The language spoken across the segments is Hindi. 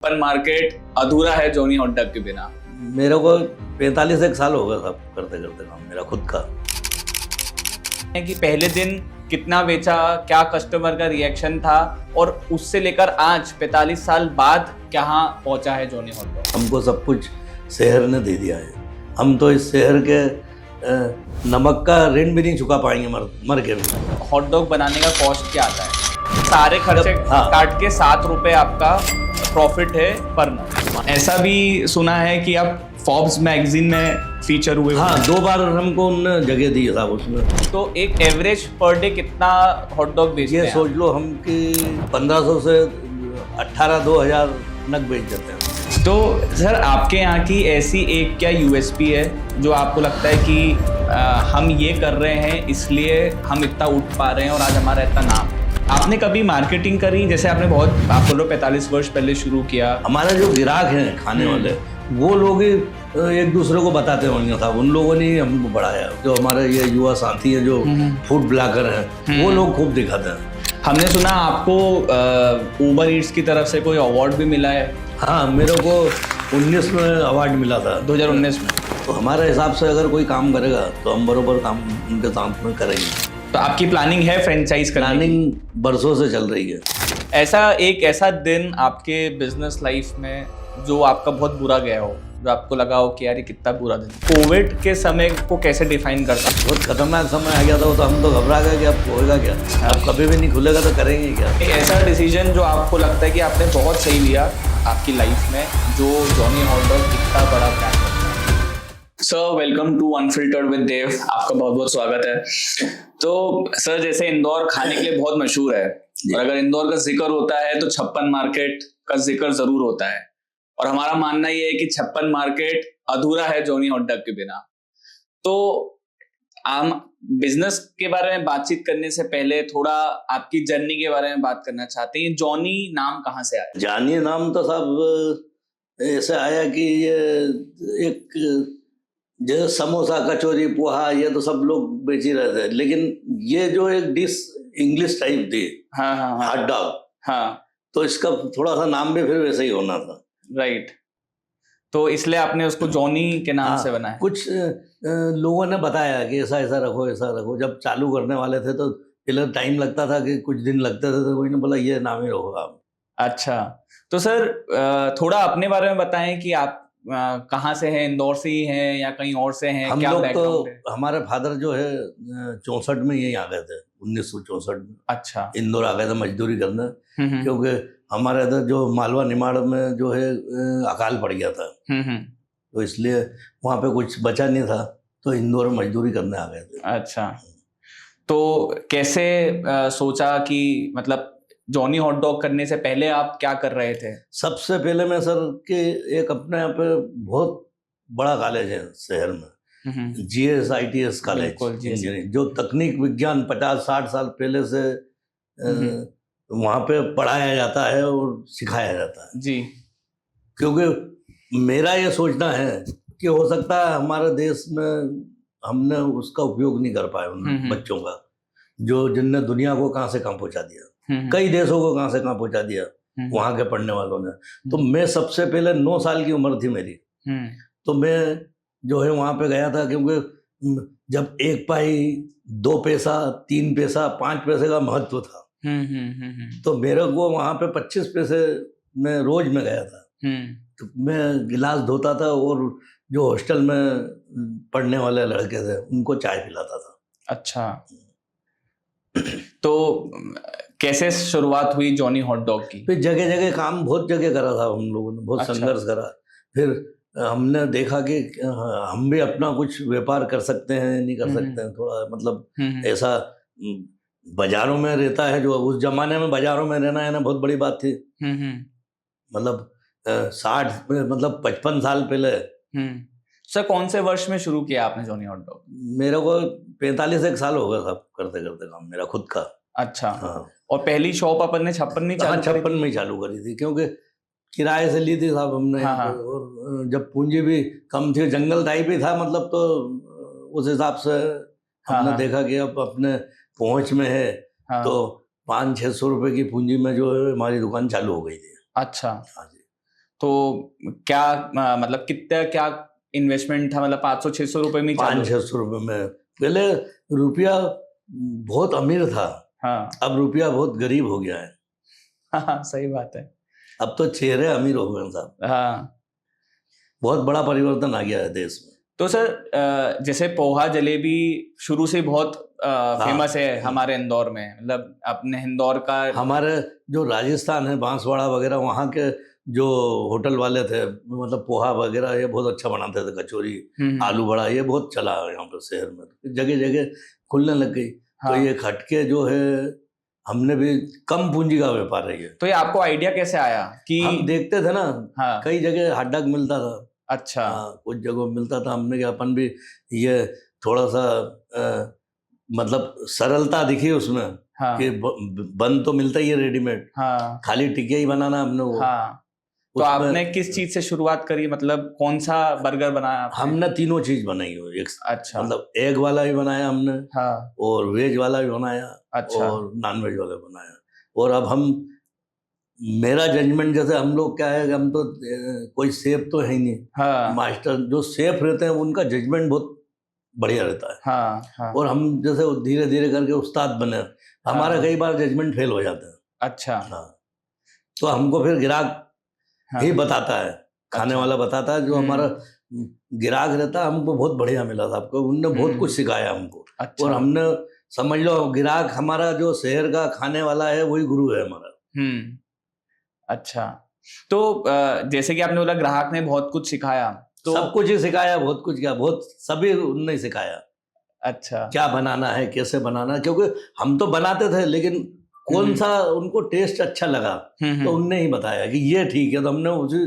पर मार्केट अधूरा है जॉनी हॉट डॉग के बिना। मेरे को 45 एक साल हो गया था करते करते काम मेरा खुद का। है कि पहले दिन कितना बेचा, क्या कस्टमर का रिएक्शन था और उससे लेकर आज 45 साल बाद कहाँ पहुंचा है जॉनी हॉट डॉग। हमको सब कुछ शहर ने दे दिया है। हम तो इस शहर के नमक का ऋण भी नहीं चुका पाएंगे मर के भी। हॉट डॉग बनाने का कॉस्ट क्या आता है? सारे खर्चे हाँ। काट के 7 रुपए आपका प्रॉफिट है पर मंथ। ऐसा भी सुना है कि आप फोर्ब्स मैगजीन में फीचर हुए। हाँ, 2 बार हमको उन्होंने जगह दी था उसमें। तो एक एवरेज पर डे कितना हॉट डॉग बेचते हैं? ये सोच लो हम कि 1500 से 18-2000 नग बेच देते हैं। तो सर आपके यहाँ की ऐसी एक क्या यूएसपी है जो आपको लगता है कि हम ये कर रहे हैं इसलिए हम इतना उठ पा रहे हैं और आज हमारा इतना नाम है? आपने कभी मार्केटिंग करी? जैसे आपने बहुत आप बोलो 45 वर्ष पहले शुरू किया। हमारे जो ग्राहक हैं खाने वाले वो लोग ही एक दूसरे को बताते होंगे साहब, उन लोगों ने ही हमको बढ़ाया। जो हमारे ये युवा साथी हैं जो फूड ब्लॉगर हैं वो लोग खूब दिखाते हैं। हमने सुना आपको उबर ईट्स की तरफ से कोई अवार्ड भी मिला है। हाँ, मेरे को 19 में अवार्ड मिला था, 2019 में। तो हमारे हिसाब से अगर कोई काम करेगा तो हम बरोबर काम उनके साथ में करेंगे। तो आपकी प्लानिंग है फ्रेंचाइज करने की? प्लानिंग बरसों से चल रही है। ऐसा दिन आपके बिजनेस लाइफ में जो आपका बहुत बुरा गया हो, जो आपको लगा हो कि यार ये कितना बुरा दिन। कोविड के समय को कैसे डिफाइन कर सकते? बहुत खतरनाक समय आ गया था, तो हम तो घबरा गए कि अब होएगा क्या, अब कभी भी नहीं खुलेगा तो करेंगे क्या। एक ऐसा डिसीजन जो आपको लगता है कि आपने बहुत सही लिया आपकी लाइफ में, जो जॉनी हॉट डॉग इतना बड़ा ब्रांड है। Sir welcome to unfiltered with Dev. आपका बहुत बहुत स्वागत है। तो सर जैसे इंदौर खाने के लिए बहुत मशहूर है और अगर इंदौर का जिक्र होता है तो 56 मार्केट का जिक्र जरूर होता है और हमारा मानना ये है कि 56 मार्केट अधूरा है जॉनी हॉट डॉग के बिना। तो हम बिजनेस के बारे में बातचीत करने से पहले थोड़ा आपकी जर्नी के बारे में बात करना चाहते हैं। जॉनी नाम कहाँ से आया? जॉनी नाम तो साहब ऐसे आया कि ये एक जैसे समोसा, कचौरी, पोहा ये तो सब लोग बेच ही रहे थे, लेकिन ये जो एक डिश इंग्लिश टाइप थी, हाँ हाँ हाँ, हॉट डॉग, हाँ तो इसका थोड़ा सा नाम भी फिर वैसे ही होना था। राइट। तो इसलिए आपने उसको जॉनी के नाम से बनाया। कुछ लोगों ने बताया कि ऐसा ऐसा रखो, ऐसा रखो। जब चालू करने वाले थे तो पहले टाइम लगता था कि कुछ दिन लगते थे, तो कोई ने बोला ये नाम ही रखो आप। अच्छा, तो सर थोड़ा अपने बारे में बताएं कि आप कहाँ से हैं? इंदौर से ही हैं या कहीं और से हैं? हम क्या लोग बैकग्राउंड है? तो हमारे फादर जो है 64 में यही आ गए थे, 1964 में अच्छा। इंदौर आ गए थे मजदूरी करने, हम्म क्योंकि हमारे इधर जो मालवा निमाड़ में जो है अकाल पड़ गया था, हम्म। तो इसलिए वहाँ पे कुछ बचा नहीं था, तो इंदौर में मजदूरी करने आ गए थे। अच्छा, तो कैसे सोचा कि मतलब जॉनी हॉट डॉग करने से पहले आप क्या कर रहे थे? सबसे पहले मैं सर कि एक अपने यहाँ पे बहुत बड़ा कॉलेज है शहर में, GSITS कॉलेज इंजीनियरिंग, जो तकनीक विज्ञान 50-60 साल पहले से वहाँ पे पढ़ाया जाता है और सिखाया जाता है जी। क्योंकि मेरा ये सोचना है कि हो सकता है हमारे देश में हमने उसका उपयोग नहीं कर पाए उन बच्चों का, जो जिनने दुनिया को कहाँ से कहाँ पहुँचा दिया, कई देशों को कहाँ से कहाँ पहुँचा दिया वहाँ के पढ़ने वालों ने। तो मैं सबसे पहले 9 साल की उम्र थी मेरी, तो मैं जो है वहाँ पे गया था, क्योंकि जब 1 पाई 2 पैसा 3 पैसा 5 पैसे का महत्व था, तो मेरे को वहाँ पे 25 पैसे में रोज में गया था, तो मैं गिलास धोता था और जो हॉस्टल में पढ़ने वाले लड़के थे उनको चाय पिलाता था। अच्छा, तो कैसे शुरुआत हुई जॉनी हॉट डॉग की? फिर जगह जगह काम बहुत जगह करा था हम लोगों ने, बहुत संघर्ष करा। फिर हमने देखा कि हम भी अपना कुछ व्यापार कर सकते हैं, नहीं कर सकते हैं, थोड़ा मतलब ऐसा बाजारों में रहता है, जो उस जमाने में बाजारों में रहना है ना बहुत बड़ी बात थी। मतलब 55 साल पहले। सर कौन से वर्ष में शुरू किया आपने जॉनी हॉट डॉग? मेरे को 45 एक साल हो गया था करते करते काम मेरा खुद का। अच्छा। हाँ। और पहली शॉप अपन ने 56 में चालू? 56 में ही चालू करी थी, क्योंकि किराए से ली थी साहब हमने। हाँ। और जब पूंजी भी कम थी, जंगल टाइप ही था मतलब, तो उस हिसाब से हमने देखा कि अब अपने पहुंच में है, तो 500-600 रुपए की पूंजी में जो है हमारी दुकान चालू हो गई थी। अच्छा। हाँ जी। तो क्या मतलब कितना क्या इन्वेस्टमेंट था, मतलब 500-600 रुपए में 500-600 रुपए में। पहले रुपया बहुत अमीर था, हाँ अब रुपया बहुत गरीब हो गया है। हाँ सही बात है। अब तो चेहरे अमीर हो गए साहब, हाँ बहुत बड़ा परिवर्तन आ गया है देश में। तो सर जैसे पोहा जलेबी शुरू से बहुत फेमस है हमारे इंदौर में, मतलब अपने इंदौर का। हमारे जो राजस्थान है, बांसवाड़ा वगैरह, वहाँ के जो होटल वाले थे, मतलब पोहा वगैरह ये बहुत अच्छा बनाते थे, कचौरी, आलू बड़ा, ये बहुत चला यहाँ पर शहर में, जगह जगह खुलने लग गई। हाँ। तो ये खटके जो है, हमने भी कम पूंजी का व्यापार है ये। तो ये आपको आइडिया कैसे आया कि हम देखते थे ना, हाँ कई जगह हॉट डॉग मिलता था। अच्छा कुछ जगहों मिलता था, हमने कहा अपन भी ये थोड़ा सा मतलब सरलता दिखी उसमें, हाँ कि बन तो मिलता ही है रेडीमेड, हाँ खाली टिकिया ही बनाना हमने वो। हाँ तो उसमें आपने किस चीज से शुरुआत करी, मतलब कौन सा बर्गर बनाया आपने? हमने तीनों चीज बनाई हो एक, अच्छा मतलब एग वाला भी बनाया हमने, हाँ और वेज वाला भी बनाया, अच्छा और नॉन वेज वाला बनाया। और अब हम, मेरा जजमेंट जैसे हम लोग क्या है कि हम तो कोई शेफ तो है ही नहीं, हाँ मास्टर जो शेफ रहते हैं उनका जजमेंट बहुत बढ़िया रहता है। हाँ हाँ और हम जैसे धीरे धीरे करके उस्ताद बने, हमारा हाँ। कई बार जजमेंट फेल हो जाता है। अच्छा हाँ, तो हमको फिर ग्राहक हाँ ही बताता है, खाने अच्छा। वाला बताता है, जो हमारा ग्राहक रहता है, हमको बहुत बढ़िया मिला था आपको, उनने बहुत कुछ सिखाया हमको। अच्छा और हमने, समझ लो, ग्राहक हमारा जो शहर का खाने वाला है वही गुरु है हमारा। अच्छा तो जैसे कि आपने बोला ग्राहक ने बहुत कुछ सिखाया, तो सब कुछ ही सिखाया, बहुत कुछ, क्या बहुत सभी उनने सिखाया, अच्छा क्या बनाना है, कैसे बनाना है, क्योंकि हम तो बनाते थे, लेकिन कौन सा उनको टेस्ट अच्छा लगा तो उनने ही बताया कि ये ठीक है, तो हमने उसी,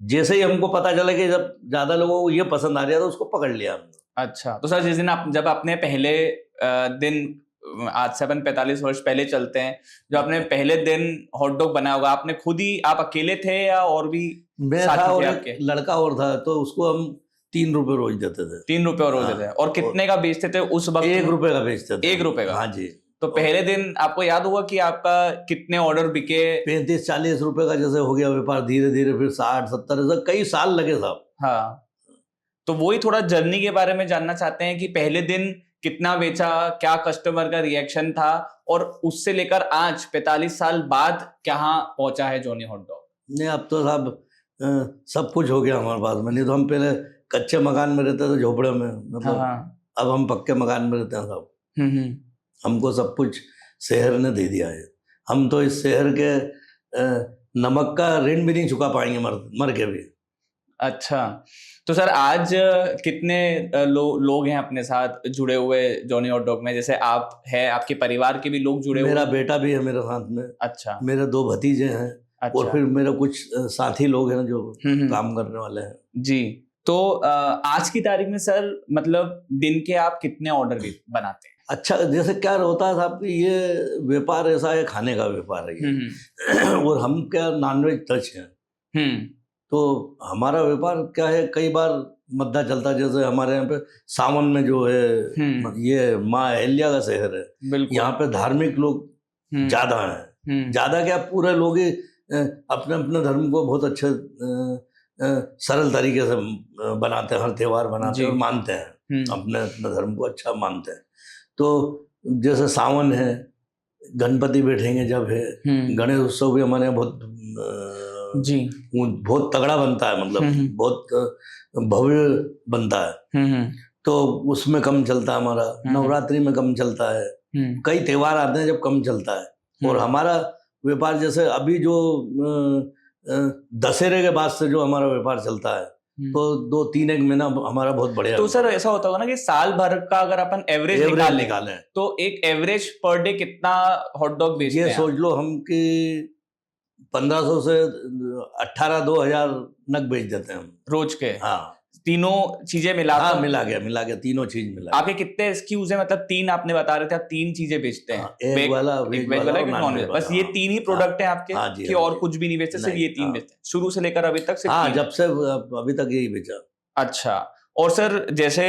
जैसे ही हमको पता चला कि जब ज्यादा लोगों को ये पसंद आ रहा था, उसको पकड़ लिया हमने। अच्छा तो सर जिस दिन आप, जब आपने पहले दिन, आज से अपन 45 वर्ष पहले चलते हैं, जो आपने पहले दिन हॉट डॉग बनाया होगा, आपने खुद ही, आप अकेले थे या और भी मैं साथी था थे और आपके? एक लड़का और था, तो उसको हम 3 रुपए रोज देते थे। 3 रुपए और रोज देते हैं, और कितने का बेचते थे उस वक्त? 1 रुपए का बेचते थे। 1 रुपए का? हाँ जी। तो पहले दिन आपको याद होगा कि आपका कितने ऑर्डर बिके? 35-40 रुपए का जैसे हो गया व्यापार, धीरे धीरे फिर 60-70, ऐसा कई साल लगे साहब। हाँ तो वही थोड़ा जर्नी के बारे में जानना चाहते हैं कि पहले दिन कितना बेचा, क्या कस्टमर का रिएक्शन था, और उससे लेकर आज 45 साल बाद कहाँ पहुंचा है जॉनी हॉट डॉग? नहीं, अब तो साहब सब कुछ हो गया हमारे पास में। नहीं तो हम पहले कच्चे मकान में रहते थे, झोपड़े में, मतलब हाँ अब हम पक्के मकान में रहते हैं साहब। हम्म हमको सब कुछ शहर ने दे दिया है। हम तो इस शहर के नमक का ऋण भी नहीं चुका पाएंगे मर के भी। अच्छा तो सर आज कितने लोग हैं अपने साथ जुड़े हुए जॉनी हॉट डॉग में? जैसे आप है, आपके परिवार के भी लोग जुड़े हुए? मेरा बेटा भी है मेरे साथ में, अच्छा मेरे 2 भतीजे हैं, अच्छा और फिर मेरे कुछ साथी लोग हैं जो काम करने वाले हैं। जी तो आज की तारीख में सर, मतलब दिन के आप कितने ऑर्डर बनाते हैं? अच्छा, जैसे क्या होता है साहब कि ये व्यापार ऐसा है, खाने का व्यापार है ये। और हम क्या नॉनवेज टच हैं, तो हमारा व्यापार क्या है, कई बार मद्दा चलता है। जैसे हमारे यहाँ पे सावन में जो है, ये माँ अहिल्या का शहर है, यहाँ पे धार्मिक लोग ज्यादा हैं। ज्यादा क्या, पूरे लोग ही अपने अपने धर्म को बहुत अच्छे सरल तरीके से बनाते हैं, हर त्योहार बनाते हैं और मानते हैं, अपने अपने धर्म को अच्छा मानते हैं। तो जैसे सावन है, गणपति बैठेंगे जब है, गणेश उत्सव भी हमारे यहाँ बहुत तगड़ा बनता है, मतलब बहुत भव्य बनता है। तो उसमें कम चलता है हमारा, नवरात्रि में कम चलता है, कई त्योहार आते हैं जब कम चलता है। और हमारा व्यापार जैसे अभी जो दशहरे के बाद से जो हमारा व्यापार चलता है, तो 2-3 महीना हमारा बहुत बढ़िया। तो सर ऐसा होता होगा ना कि साल भर का अगर अपन एवरेज निकालें तो एक एवरेज पर डे कितना हॉट डॉग बेचते हैं? ये सोच लो हम कि 1500 से 18-2000 नग बेच देते हैं हम रोज के। हाँ, तीनों चीजें मिला? हाँ, मिला गया, तीनों चीज मिला। आपके कितने SKUs हैं? मतलब 3 आपने बता रहे थे, आप 3 चीजें बेचते हैं? एग वाला, वेज वाला, नॉन वेज, बस ये 3 ही प्रोडक्ट हैं आपके? हाँ जी, कि और कुछ भी नहीं बेचते, सिर्फ ये 3 बेचते हैं शुरू से लेकर अभी तक? हाँ, जब से अभी तक यही बेचा। अच्छा, और सर जैसे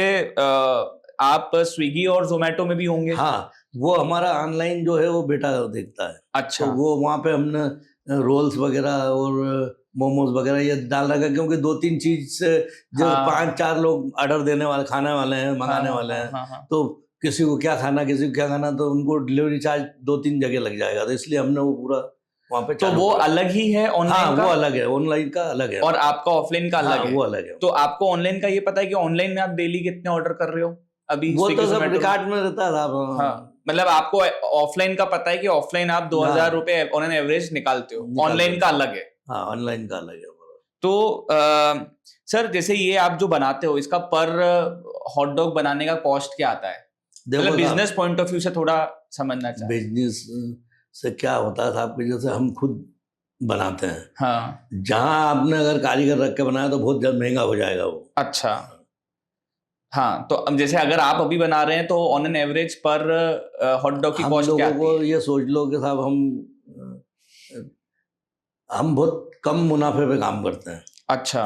आप स्विगी और जोमेटो में भी होंगे? हाँ, वो हमारा ऑनलाइन जो है वो बेटा देखता है। अच्छा, तो वो वहाँ पे हमने रोल्स वगैरह और मोमोज वगैरह ये डाल रखा है, क्योंकि 2-3 चीज से जो हाँ। 5-4 लोग ऑर्डर देने वाले, खाने वाले हैं, मंगाने वाले हैं, हाँ। तो किसी को क्या खाना, किसी को क्या खाना, तो उनको डिलीवरी चार्ज 2-3 जगह लग जाएगा, तो इसलिए हमने वो पूरा वहाँ पे तो चालू वो करा। अलग ही है हाँ, ऑनलाइन का, वो अलग है, ऑनलाइन का अलग है और आपका ऑफलाइन का हाँ, अलग है। वो अलग है। तो आपको ऑनलाइन का ये पता है कि ऑनलाइन में आप डेली कितने ऑर्डर कर रहे हो अभी? वो स्विगी तो सब जोमेटो में? रिकॉर्ड में रहता है साहब। हाँ, मतलब आपको ऑफलाइन का पता है कि ऑफलाइन आप 2000 रुपए ऑन एन एवरेज निकालते हो, ऑनलाइन का अलग है। हाँ, ऑनलाइन का अलग है। तो सर जैसे ये आप जो बनाते हो, इसका पर हॉट डॉग बनाने का कॉस्ट क्या आता है? मतलब बिजनेस पॉइंट ऑफ व्यू से थोड़ा समझना चाहिए। बिजनेस से क्या होता है साहब, कि जैसे हम खुद बनाते हैं, हाँ, जहाँ आपने अगर कारीगर रख के बनाया तो बहुत ज्यादा महंगा हो जाएगा वो। अच्छा। हाँ, तो अब जैसे अगर आप अभी बना रहे हैं तो ऑन एन एवरेज पर हॉट डॉग की कॉस्ट क्या आती है? को ये सोच लो कि साहब हम बहुत कम मुनाफे पे काम करते हैं। अच्छा,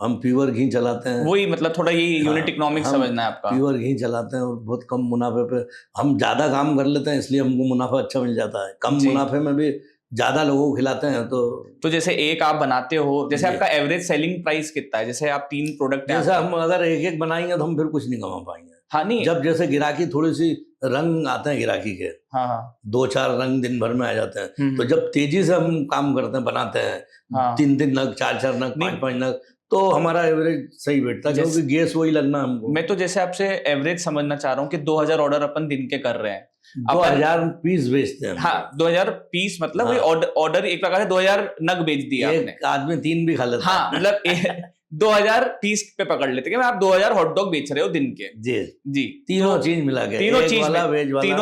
हम प्योर घी चलाते हैं। वही मतलब थोड़ा ये यूनिट इकोनॉमिक्स समझना है आपका। प्योर घी चलाते हैं और बहुत कम मुनाफे पे हम ज्यादा काम कर लेते हैं, इसलिए हमको मुनाफा अच्छा मिल जाता है। कम मुनाफे में भी ज्यादा लोगों को खिलाते हैं। तो जैसे एक आप बनाते हो, जैसे आपका एवरेज सेलिंग प्राइस कितना है? जैसे आप 3 प्रोडक्ट, जैसे हम अगर एक बनाएंगे तो हम फिर कुछ नहीं कमा पाएंगे। हाँ, नहीं, जब जैसे गिराकी थोड़ी सी रंग आते हैं गिराकी के, हाँ, 2-4 रंग दिन भर में आ जाते हैं, तो जब तेजी से हम काम करते हैं, बनाते हैं, 3-3 नग, 4-4 नग, 5-5 नग, तो हमारा एवरेज सही बैठता है, क्योंकि गैस वही लगना हमको। मैं तो जैसे आपसे एवरेज समझना चाह रहा हूँ कि 2000 ऑर्डर अपन दिन के कर रहे हैं, 2000 पीस बेचते हैं। हाँ, 2000 पीस मतलब ऑर्डर एक प्रकार से 2000 नग बेच दिया आपने। एक आदमी 3 भी खा लेता है। हाँ, मतलब 2000 पीस पे पकड़ लेते हैं, आप 2000 हॉट डॉग बेच रहे हो दिन के। जी, तीनों चीज मिला के, तीनों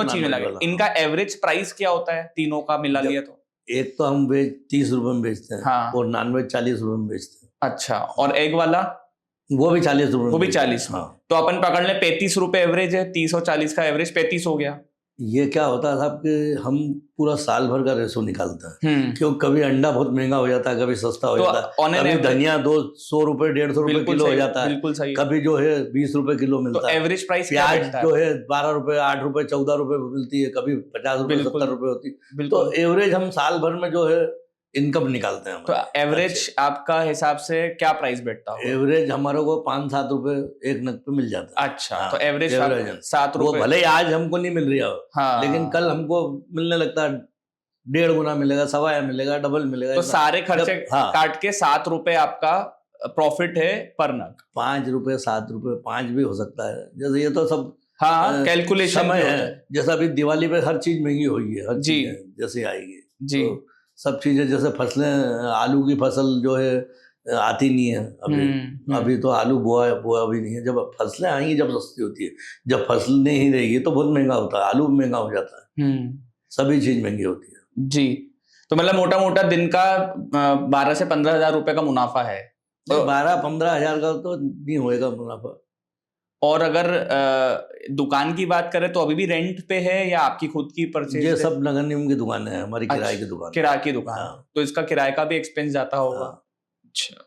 चीज मिला के इनका एवरेज प्राइस क्या होता है तीनों का मिला लिया तो? एक तो हम 30 रुपए में बेचते हैं, हाँ, और नॉनवेज 40 रुपए में बेचते हैं। अच्छा, और एग वाला? वो भी 40 रुपए, वो भी 40। हाँ, तो अपन पकड़ ले 35 रुपए एवरेज है, 30 और 40 का एवरेज 35 हो गया। ये क्या होता है साहब कि हम पूरा साल भर का रेशो निकालते हैं, क्योंकि कभी अंडा बहुत महंगा हो जाता है, कभी सस्ता हो जाता है, कभी धनिया 200 रुपए 150 रुपए किलो हो जाता है, बिल्कुल सही, कभी जो है 20 रुपए किलो मिलता है। एवरेज प्राइस प्याज जो है 12 रुपए, 8 रुपए, 14 रुपए मिलती है, कभी 50 रुपए, 70 रुपए होती है। तो एवरेज हम साल भर में जो है इनकम निकालते हैं। तो एवरेज आपका हिसाब से क्या प्राइस बैठता है? एवरेज हमारे को 5-7 रुपए एक नग पे मिल जाता है। अच्छा, तो एवरेज 7 रुपए। भले ही आज हमको नहीं मिल रही है, हाँ, लेकिन कल हमको मिलने लगता है, 1.5 गुना मिलेगा, सवा मिलेगा, डबल मिलेगा। तो सारे खर्चे काट के 7 रुपए आपका प्रॉफिट है पर नग। 5 रुपए, 7 रुपए, 5 भी हो सकता है। जैसे ये तो सब कैलकुलेशन है। जैसा अभी दिवाली पे हर चीज महंगी हुई है, हर चीज जैसे आएगी जी, सब चीजें, जैसे फसलें, आलू की फसल जो है आती नहीं है अभी तो आलू बोआ भी नहीं है। जब फसलें आएंगी जब सस्ती होती है, जब फसल नहीं रहेगी तो बहुत महंगा होता है, आलू महंगा हो जाता है, सभी चीज महंगी होती है जी। तो मतलब मोटा मोटा दिन का 12 से 15 हजार रुपए का मुनाफा है। तो 12-15 हजार का तो नहीं होएगा मुनाफा। और अगर दुकान की बात करें तो अभी भी रेंट पे है या आपकी खुद की परचेज? ये सब नगर निगम की दुकान है, हमारी किराए की दुकान। किराए की दुकान। हाँ। तो इसका किराए का भी एक्सपेंस जाता होगा। हाँ। अच्छा,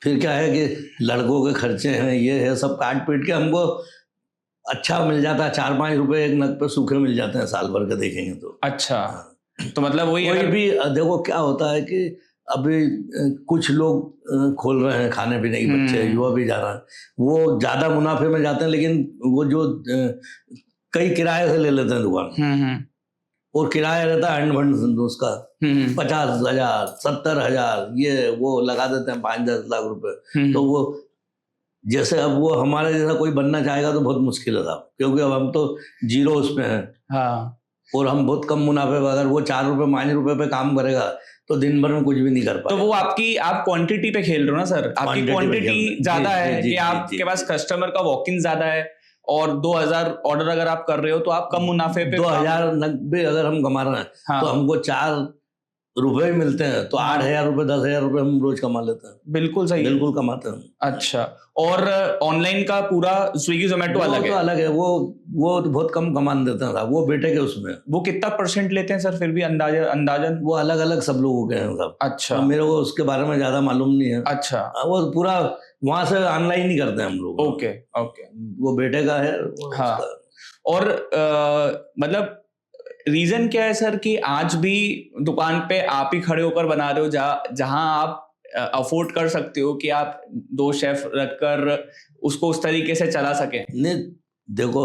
फिर क्या है कि लड़कों के खर्चे हैं, ये है, सब काट पीट के हमको अच्छा मिल जाता है। 4-5 रुपए एक नग पे सूखे मिल जाते हैं साल भर का देखेंगे तो। अच्छा, तो मतलब वही भी देखो क्या होता है कि अभी कुछ लोग खोल रहे हैं खाने पीने की, बच्चे युवा भी जा रहे हैं, वो ज्यादा मुनाफे में जाते हैं, लेकिन वो जो कई किराए से ले लेते हैं दुकान, और किराया रहता है हैंड उसका 50,000, 70,000, ये वो लगा देते हैं 5-10 लाख रुपए। तो वो जैसे अब वो हमारे जैसा कोई बनना चाहेगा तो बहुत मुश्किल है साहब, क्योंकि अब हम तो जीरो उसमें हैं। हाँ, और हम बहुत कम मुनाफे पे, अगर वो 4 रुपए 5 रुपए पे काम करेगा तो दिन भर में कुछ भी नहीं कर पाएगा। तो वो आप क्वांटिटी पे खेल रहे हो ना सर, आपकी क्वांटिटी ज्यादा है कि आपके पास कस्टमर का वॉक इन ज्यादा है, और 2000 ऑर्डर अगर आप कर रहे हो तो आप कम मुनाफे पे 2090 अगर हम कमा रहे हैं, हाँ, तो हमको 4 रुपए मिलते हैं, तो 8,000 रुपए 10,000 रुपए हम रोज कमा लेते हैं। बिल्कुल सही, बिल्कुल कमाते हैं। अच्छा, और ऑनलाइन का पूरा स्विगी जोमेटो अलग है? अलग है, वो तो बहुत कम कमान देते हैं साहब, वो बेटे के उसमें। वो कितना % लेते हैं सर फिर भी अंदाजन? वो अलग अलग सब लोगों के हैं साहब। अच्छा, तो मेरे को उसके बारे में ज्यादा मालूम नहीं है। अच्छा, वो पूरा वहां से ऑनलाइन ही करते हैं हम लोग। ओके, वो बेटे का है। हाँ, और मतलब रीजन क्या है सर कि आज भी दुकान पे आप ही खड़े होकर बना रहे हो, जहां आप अफोर्ड कर सकते हो कि आप 2 शेफ रखकर उसको उस तरीके से चला सके? नहीं, देखो,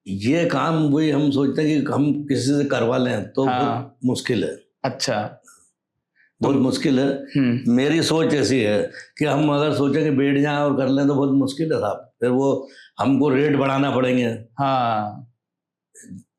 ये काम वही हम सोचते हैं कि हम किसी से करवा लें तो बहुत मुश्किल है। अच्छा, बहुत मुश्किल है। मेरी सोच ऐसी है कि हम अगर सोचें कि बैठ जाएं और कर लें तो बहुत मुश्किल है साहब, फिर वो हमको रेट बढ़ाना पड़ेंगे। हाँ,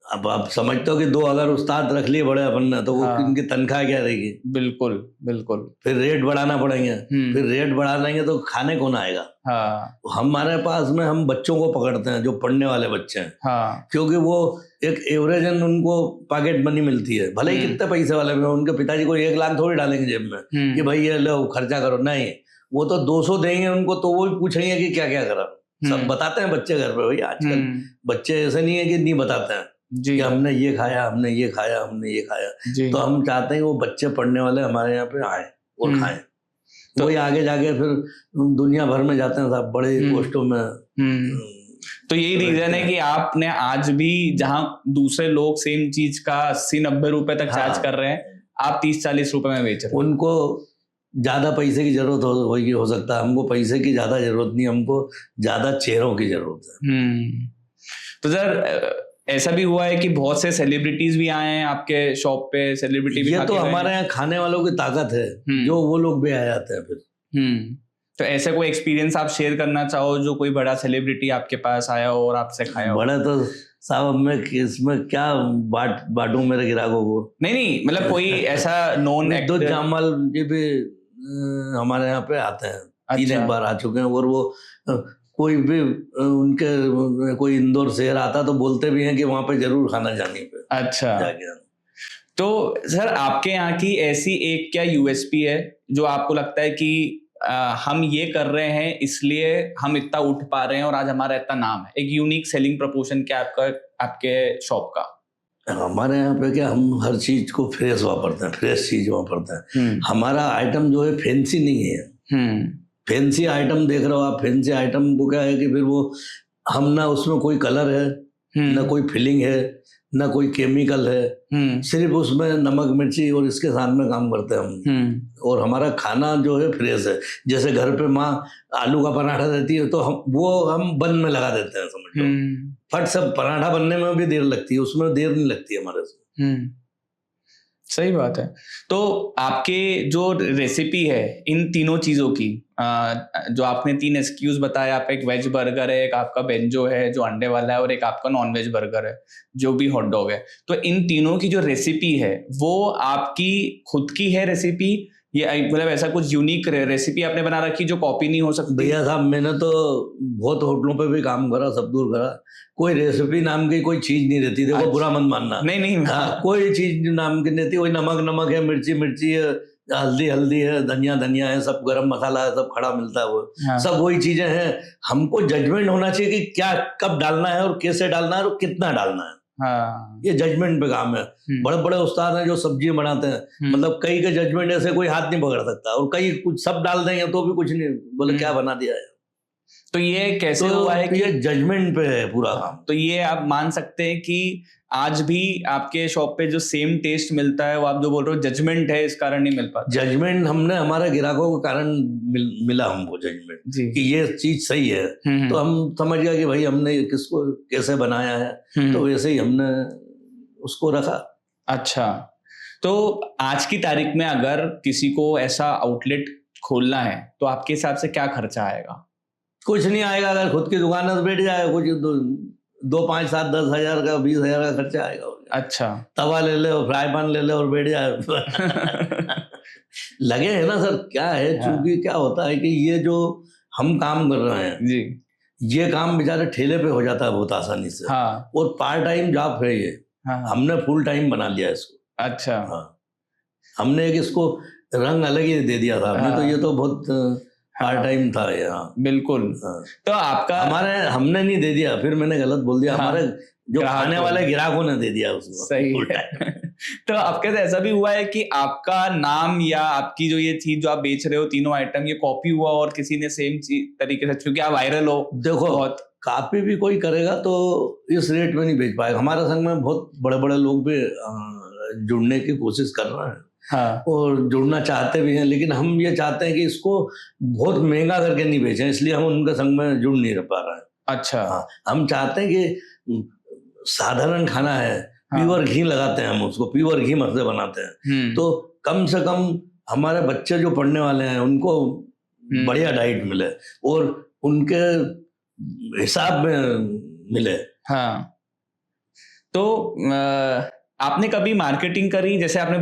अब आप समझते हो कि 2 अगर उस्ताद रख लिए बड़े अपन ने तो वो इनकी तनख्वाह क्या रहेगी? बिल्कुल बिल्कुल। फिर रेट बढ़ाना पड़ेंगे, फिर रेट बढ़ा लेंगे तो खाने कौन आएगा? हाँ, हमारे पास में हम बच्चों को पकड़ते हैं जो पढ़ने वाले बच्चे हैं। हाँ, क्योंकि वो एक एवरेज उनको पॉकेट मनी मिलती है, भले ही कितने पैसे वाले में, उनके पिताजी को 1 लाख थोड़ी डालेंगे जेब में कि भाई ये लो खर्चा करो, नहीं, वो तो 200 देंगे उनको तो वो भी पूछेंगे कि क्या क्या करा। सब बताते हैं बच्चे घर पे, भाई आजकल बच्चे ऐसे नहीं है कि नहीं बताते हैं कि हमने ये खाया, हमने ये खाया, हमने ये खाया। तो हम चाहते हैं कि वो बच्चे पढ़ने वाले हमारे यहाँ पे आए और खाएं, तो वही आगे जाके फिर दुनिया भर में जाते हैं साहब, बड़े पोस्टों में। तो यही रीजन है कि आपने आज भी जहां दूसरे लोग सेम चीज का 80-90 रुपए तक चार्ज कर रहे हैं, आप 30-40 रुपए में बेच रहे हैं। उनको ज्यादा पैसे की जरूरत होगी, हो सकता है। हमको पैसे की ज्यादा जरूरत नहीं, हमको ज्यादा चेहरों की जरूरत है। तो सर ऐसा भी हुआ है कि बहुत से सेलिब्रिटीज भी आए हैं आपके शॉप पे, सेलिब्रिटी भी ये तो हमारे यहाँ खाने वालों की ताकत है, जो वो लोग भी आ जाते हैं फिर। तो ऐसा कोई एक्सपीरियंस आप शेयर करना चाहो जो कोई बड़ा सेलिब्रिटी आपके पास आया हो और आपसे खाया हो? बड़ा तो साहब मैं इसमें क्या बांटूं मेरे ग्राहकों को? नहीं, मतलब कोई ऐसा नॉन एक्टर। दो जामल जी भी हमारे यहाँ पे आते हैं। अच्छा। 3 बार आ चुके हैं। और वो कोई भी उनके कोई इंदौर शहर आता तो बोलते भी हैं कि वहां पे जरूर खाना जाने पे। अच्छा, तो सर आपके यहाँ की ऐसी एक क्या यूएसपी है जो आपको लगता है कि हम ये कर रहे हैं इसलिए हम इतना उठ पा रहे हैं और आज हमारा इतना नाम है? एक यूनिक सेलिंग प्रपोर्शन क्या आपके शॉप का? हमारे यहाँ पे क्या, हम हर चीज को फ्रेश वापरते हैं, फ्रेश चीज वापरते हैं। हमारा आइटम जो है फैंसी नहीं है। फैंसी आइटम देख रहे हो आप, फैंसी आइटम को क्या है कि फिर वो हम ना उसमें कोई कलर है, ना कोई फिलिंग है, ना कोई केमिकल है, सिर्फ उसमें नमक मिर्ची और इसके साथ में काम करते हैं हम। और हमारा खाना जो है फ्रेश है। जैसे घर पे माँ आलू का पराठा देती है तो हम बन में लगा देते हैं, समझ लो। फट सब पराठा बनने में भी देर लगती है, उसमें देर नहीं लगती हमारे से। सही बात है। तो आपके जो रेसिपी है इन तीनों चीजों की, जो आपने 3 एक्सक्यूज बताया, आप एक वेज बर्गर है, एक आपका बेंजो है जो अंडे वाला है, और एक आपका नॉन वेज बर्गर है जो भी हॉट डॉग है, तो इन तीनों की जो रेसिपी है वो आपकी खुद की है रेसिपी, ये मतलब ऐसा कुछ यूनिक रेसिपी आपने बना रखी जो कॉपी नहीं हो सकती? भैया साहब मैंने तो बहुत होटलों पे भी काम करा, सब दूर करा, कोई रेसिपी नाम की कोई चीज नहीं रहती। देखो बुरा मत मानना, नहीं हाँ, कोई चीज नाम की नहीं रहती। वही नमक है, मिर्ची है, हल्दी है, धनिया है, सब गरम मसाला है, सब खड़ा मिलता है। वो सब वही चीजें हैं। हमको जजमेंट होना चाहिए कि क्या कब डालना है और कैसे डालना है और कितना डालना है। ये जजमेंट पे काम है। बड़े बड़े उस्ताद हैं जो सब्जियां बनाते हैं, मतलब कई के जजमेंट ऐसे कोई हाथ नहीं पकड़ सकता, और कई कुछ सब डाल देंगे तो भी कुछ नहीं, बोले क्या बना दिया है। तो ये कैसे हुआ है कि ये जजमेंट पे है पूरा काम। तो ये आप मान सकते हैं कि आज भी आपके शॉप पे जो सेम टेस्ट मिलता है वो आप जो बोल रहे हो जजमेंट है, इस कारण नहीं मिल पाता? जजमेंट हमने हमारे ग्राहकों के कारण मिला हमको जजमेंट कि ये चीज सही है। तो हम समझ गया कि भाई हमने किसको कैसे बनाया है, तो वैसे ही हमने उसको रखा। अच्छा, तो आज की तारीख में अगर किसी को ऐसा आउटलेट खोलना है तो आपके हिसाब से क्या खर्चा आएगा? कुछ नहीं आएगा। अगर खुद की दुकान है तो बैठ जाए, कुछ 2, 5, 7, 10 हजार का, 20 हजार का खर्चा आएगा। अच्छा, तवा ले ले और फ्राई पैन ले ले और बैठ जाए। लगे है ना सर, क्या है, चूंकि क्या होता है कि ये जो हम काम कर रहे हैं जी, ये काम बेचारे ठेले पे हो जाता है बहुत आसानी से। और पार्ट टाइम जॉब है ये। हमने फुल टाइम बना लिया इसको। अच्छा, हमने एक इसको रंग अलग ही दे दिया था। तो ये तो बहुत पार्ट टाइम था ये। बिल्कुल। तो आपका हमने नहीं दे दिया, फिर मैंने गलत बोल दिया। हमारे जो खाने वाले ग्राहकों ने दे दिया उसको। सही है। तो आपके साथ ऐसा भी हुआ है कि आपका नाम या आपकी जो ये चीज जो आप बेच रहे हो, तीनों आइटम, ये कॉपी हुआ और किसी ने सेम चीज तरीके से, क्योंकि आप वायरल हो, देखो बहुत कापी भी कोई करेगा तो इस रेट में नहीं बेच पाएगा। हमारे संग में बहुत बड़े बड़े लोग भी जुड़ने की कोशिश कर रहे हैं, हाँ और जुड़ना चाहते भी हैं, लेकिन हम ये चाहते हैं कि इसको बहुत महंगा करके नहीं बेचें, इसलिए हम उनके संग में जुड़ नहीं पा रहे हैं। अच्छा। हाँ, हम चाहते हैं कि साधारण खाना है, प्योर घी लगाते हैं, हम उसको प्योर घी से बनाते हैं, तो कम से कम हमारे बच्चे जो पढ़ने वाले हैं उनको बढ़िया डाइट मिले और उनके हिसाब में मिले। हाँ, तो आपने कभी मार्केटिंग करी? जैसे आपने आप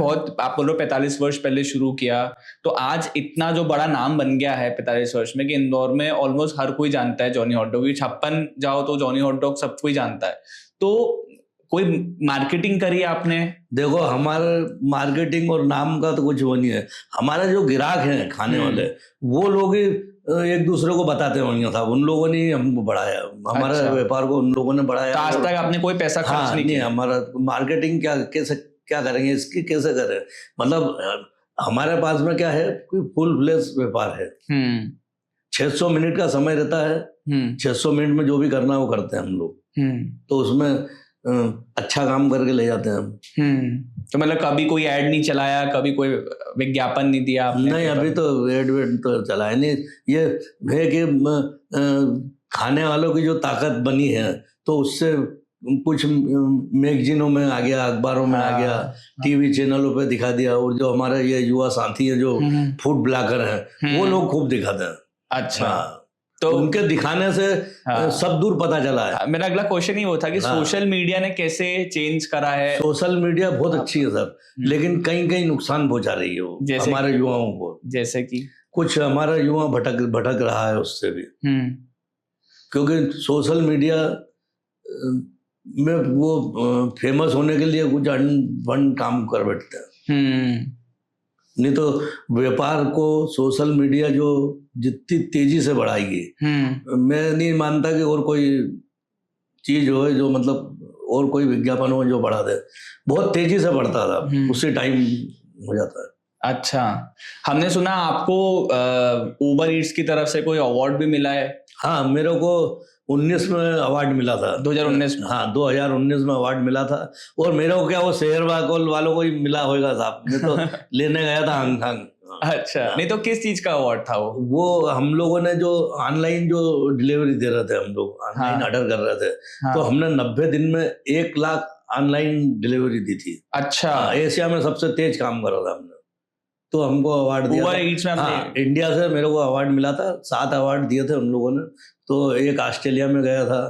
बोल रहे हो 45 वर्ष पहले शुरू किया, तो आज इतना जो बड़ा नाम बन गया है 45 वर्ष में कि इंदौर में ऑलमोस्ट हर कोई जानता है जॉनी हॉट डॉग। 56 जाओ तो जॉनी हॉट डॉग सब कोई जानता है। तो कोई मार्केटिंग करी आपने? देखो, हमारे मार्केटिंग और नाम का तो कुछ वो नहीं है। हमारे जो ग्राहक हैं खाने वाले, वो लोग ही एक दूसरे को बताते होंगे साहब, उन लोगों ने हमको बढ़ाया, हमारे व्यापार को उन लोगों ने बढ़ाया। आज तक आपने कोई पैसा खर्च नहीं किया? हमारा मार्केटिंग क्या करेंगे इसकी, कैसे करें? मतलब हमारे पास में क्या है, कोई फुल फ्लेश व्यापार है। 600 मिनट का समय रहता है, 600 मिनट में जो भी करना है वो करते हैं हम लोग, तो उसमें अच्छा काम करके ले जाते हैं हम। तो मतलब कभी कोई ऐड नहीं चलाया, कभी कोई विज्ञापन नहीं दिया आपने? नहीं, अभी तो ऐड तो चलाया नहीं। ये है कि खाने वालों की जो ताकत बनी है, तो उससे कुछ मैगजीनों में आ गया, अखबारों में आ गया, टीवी चैनलों पे दिखा दिया, और जो हमारे ये युवा साथी हैं जो फूड ब्लॉगर हैं, वो लोग खूब दिखाते हैं। अच्छा, तो उनके दिखाने से सब दूर पता चला है। मेरा अगला क्वेश्चन ही वो था कि सोशल मीडिया ने कैसे चेंज करा है? सोशल मीडिया बहुत अच्छी है सर, लेकिन कहीं कहीं नुकसान पहुंचा रही है वो हमारे युवाओं को। जैसे कि कुछ हमारा युवा भटक रहा है उससे भी, क्योंकि सोशल मीडिया में वो फेमस होने के लिए कुछ अनबन काम कर बैठते हैं। नहीं तो व्यापार को सोशल मीडिया जो जितनी तेजी से बढ़ाएगी, मैं नहीं मानता कि और कोई चीज हो जो मतलब और कोई विज्ञापन हो जो बढ़ा दे। बहुत तेजी से बढ़ता था, उसी टाइम हो जाता है। अच्छा, हमने सुना आपको उबर ईट्स की तरफ से कोई अवार्ड भी मिला है? हाँ, मेरे को 19 में अवार्ड मिला था। 2019 में? हाँ, 2019 में अवार्ड मिला था। और मेरे को क्या, वो शहर वालों को ही मिला होगा साहब, मैं तो लेने गया था हांगकांग। अच्छा, नहीं तो किस चीज का अवार्ड था वो हम लोगों ने जो ऑनलाइन जो डिलीवरी दे रहे थे, हम लोग ऑनलाइन ऑर्डर कर रहे थे, तो हमने 90 दिन में 1 लाख ऑनलाइन डिलीवरी दी थी। अच्छा, एशिया में सबसे तेज काम करा था हमने, तो हमको अवार्ड दिया उबर ईट्स में। हाँ, इंडिया से मेरे को अवार्ड मिला था, 7 अवार्ड दिए थे उन लोगों ने। तो एक ऑस्ट्रेलिया में गया था।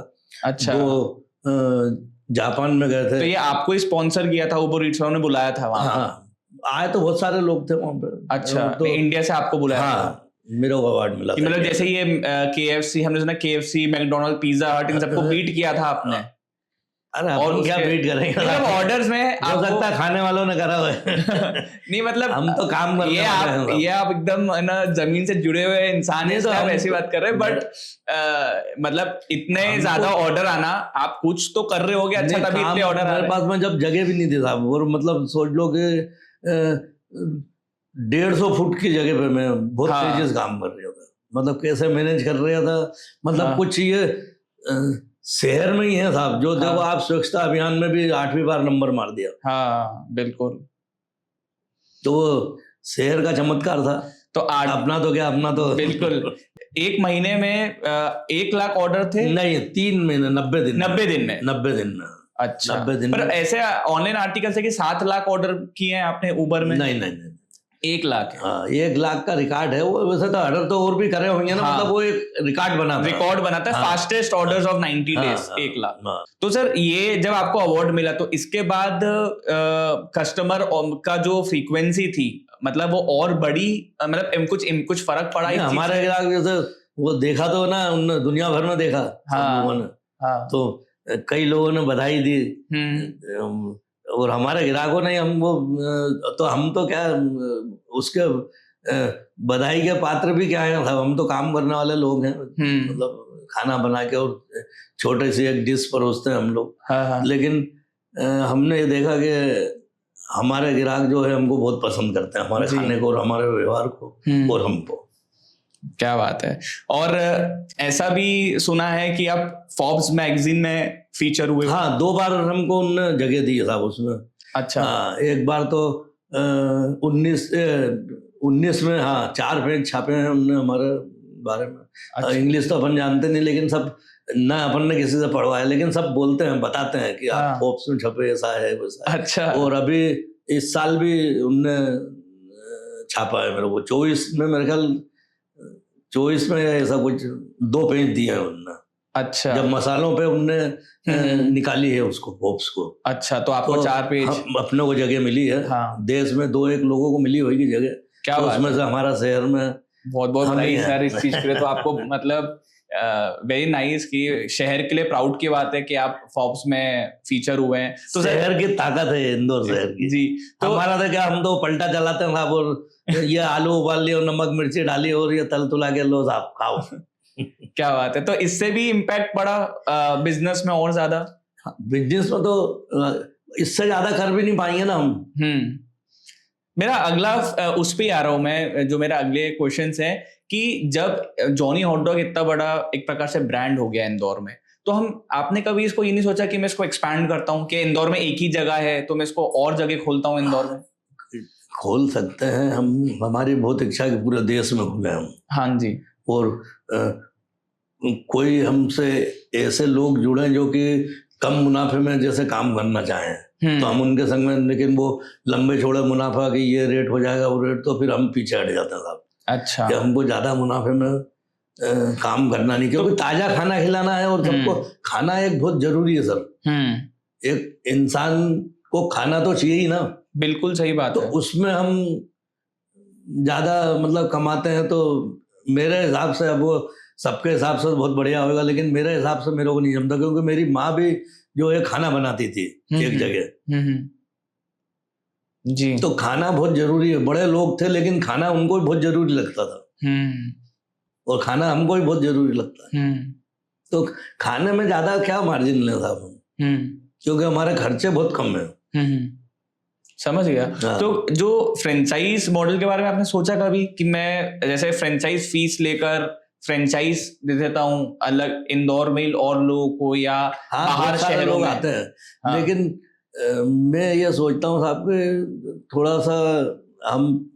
अच्छा, 2 जापान में गए थे। तो ये आपको स्पॉन्सर किया था उबर ईट्स, उन्होंने बुलाया था वहाँ? हाँ, आए तो बहुत सारे लोग थे वहाँ पे। अच्छा, तो इंडिया से आपको बुलाया? हाँ, मेरे को अवार्ड मिला था। मतलब जैसे ये KFC, हमने सुना KFC, मैकडोनल्ड, पिज्जा हट, इन सबको बीट किया था आपने? अरे और क्या बीट करेंगे, मतलब ऑर्डर्स में हो सकता है खाने वालों ने करा हुआ है। नहीं मतलब हम तो काम करते हैं। ये आप एकदम ना जमीन से जुड़े हुए इंसान हैं, तो आप ऐसी बात कर रहे हैं, बट मतलब इतने ज्यादा ऑर्डर आना, आप कुछ तो कर रहे होगे अच्छा, तभी इतने ऑर्डर आ रहे हैं। मेरे पास में जब जगह भी नहीं थी साहब, और मतलब सोच लो कि 150 फुट की जगह पे मैं बहुत तेजी से काम कर रहा था। मतलब कैसे मैनेज कर रहा था, मतलब कुछ ये शहर में ही है साहब, जो देखो आप स्वच्छता अभियान में भी 8वीं बार नंबर मार दिया। हाँ बिल्कुल, तो शहर का चमत्कार था। तो अपना तो क्या, अपना तो बिल्कुल। 1 महीने में 1 लाख ऑर्डर थे? नहीं, 3 महीने, 90 दिन। 90 दिन में? 90 दिन में। अच्छा, 90 दिन पर ऐसे ऑनलाइन आर्टिकल है कि 7 लाख ऑर्डर किए हैं आपने उबर में? नहीं, 1 लाख है। हाँ, 1 लाख का रिकॉर्ड है वो। वैसे तो ऑर्डर तो और भी करे होंगे ना। मतलब वो एक रिकॉर्ड बनाता है, fastest orders of 90 days, 1 lakh. तो सर, ये जब आपको अवार्ड मिला, तो इसके बाद कस्टमर का जो फ्रीक्वेंसी थी, मतलब वो और बड़ी, मतलब कुछ फर्क पड़ा? हमारे ग्राहक जैसे वो देखा तो ना, उन्होंने दुनिया भर में देखा लोगों ने, तो कई लोगों ने बधाई दी, और हमारे ग्राहकों ने हमको, तो हम तो क्या उसके बधाई के पात्र भी क्या है, हम तो काम करने वाले लोग हैं। मतलब खाना बना के और छोटे से एक डिश परोसते हैं हम लोग। लेकिन हमने ये देखा कि हमारे ग्राहक जो है हमको बहुत पसंद करते हैं, हमारे खाने को और हमारे व्यवहार को और हमको। क्या बात है। और ऐसा भी सुना है कि आप फोर्ब्स मैगजीन में फीचर हुए हो। हाँ, 2 बार हमको उनने जगह दी साहब उसमें। अच्छा। हाँ, एक बार तो 19 में, हाँ, 4 पेज छापे हैं उनने हमारे बारे में। अच्छा। इंग्लिश तो अपन जानते नहीं, लेकिन सब ना अपन ने किसी से पढ़वाया, लेकिन सब बोलते हैं, बताते हैं कि आप हाँ। फोर्ब्स में छपे, ऐसा है वैसा है। अच्छा। और अभी इस साल भी उनने छापा है मेरे को 24 में, मेरे ख्याल 24 में ऐसा कुछ 2 पेज दिए हैं उनने। अच्छा। जब मसालों पे उनने निकाली है उसको, फोर्ब्स को। अच्छा, तो आपको तो 4 पेज। हम अपने को जगह मिली है। हाँ। देश में 2-1 लोगों को मिली होगी जगह, क्या तो बात उसमें है। से हमारा शहर में बहुत बहुत हम ही बधाई सर इस चीज के लिए। तो हैं। आपको मतलब वेरी नाइस कि शहर के लिए प्राउड की बात है कि आप फोर्ब्स में फीचर हुए हैं। तो शहर की ताकत है इंदौर शहर की। जी। तो हमारा तो क्या, हम तो पलटा चलाते हैं साहब, और ये आलू उबाल लिया और नमक मिर्ची डाली और ये तल तुला के लो साहब खाओ। क्या बात है। तो इससे भी इम्पैक्ट पड़ा बिजनेस में और ज्यादा। बिजनेस में तो इससे ज्यादा कर भी नहीं पाएंगे ना हम। मेरा अगला उस पे आ रहा हूं मैं, जो मेरा अगले क्वेश्चंस है कि जब जॉनी हॉट डॉग इतना बड़ा एक प्रकार से ब्रांड हो गया इंदौर में, तो आपने कभी इसको ये नहीं सोचा कि मैं इसको एक्सपैंड करता हूँ कि इंदौर में एक ही जगह है तो मैं इसको और जगह खोलता हूँ इंदौर में। खोल सकते हैं हम, हमारी बहुत इच्छा है कि पूरे देश में खुले हम। हाँ जी। और कोई हमसे ऐसे लोग जुड़े जो कि कम मुनाफे में जैसे काम करना चाहें, तो हम उनके संग में, लेकिन वो लंबे चौड़े मुनाफा कि ये रेट हो जाएगा वो रेट, तो फिर हम पीछे हट जाते हैं साहब। अच्छा। कि हमको ज्यादा मुनाफे में काम करना नहीं, क्योंकि ताजा खाना खिलाना है और सबको खाना एक बहुत जरूरी है सर। एक इंसान को खाना तो चाहिए ही ना। बिल्कुल सही बात तो है। उसमें हम ज्यादा मतलब कमाते हैं, तो मेरे हिसाब से, अब वो सबके हिसाब से बहुत बढ़िया होगा, लेकिन मेरे हिसाब से मेरे को नहीं जमता, क्योंकि मेरी माँ भी जो है खाना बनाती थी एक जगह। जी। तो खाना बहुत जरूरी है। बड़े लोग थे लेकिन खाना उनको भी बहुत जरूरी लगता था, और खाना हमको भी बहुत जरूरी लगता है। तो खाने में ज्यादा क्या मार्जिन ले साहब हम, क्योंकि हमारे खर्चे बहुत कम है। समझ गया। हाँ। तो जो फ्रेंचाइज मॉडल के बारे में आपने सोचा कभी कि मैं जैसे फ्रेंचाइज फीस लेकर फ्रेंचाइज दे देता हूँ अलग इंदौर में और लोगों को, या हाँ, बाहर शहरों लोग में आते हैं। हाँ। लेकिन मैं ये सोचता हूँ साहब कि थोड़ा सा हम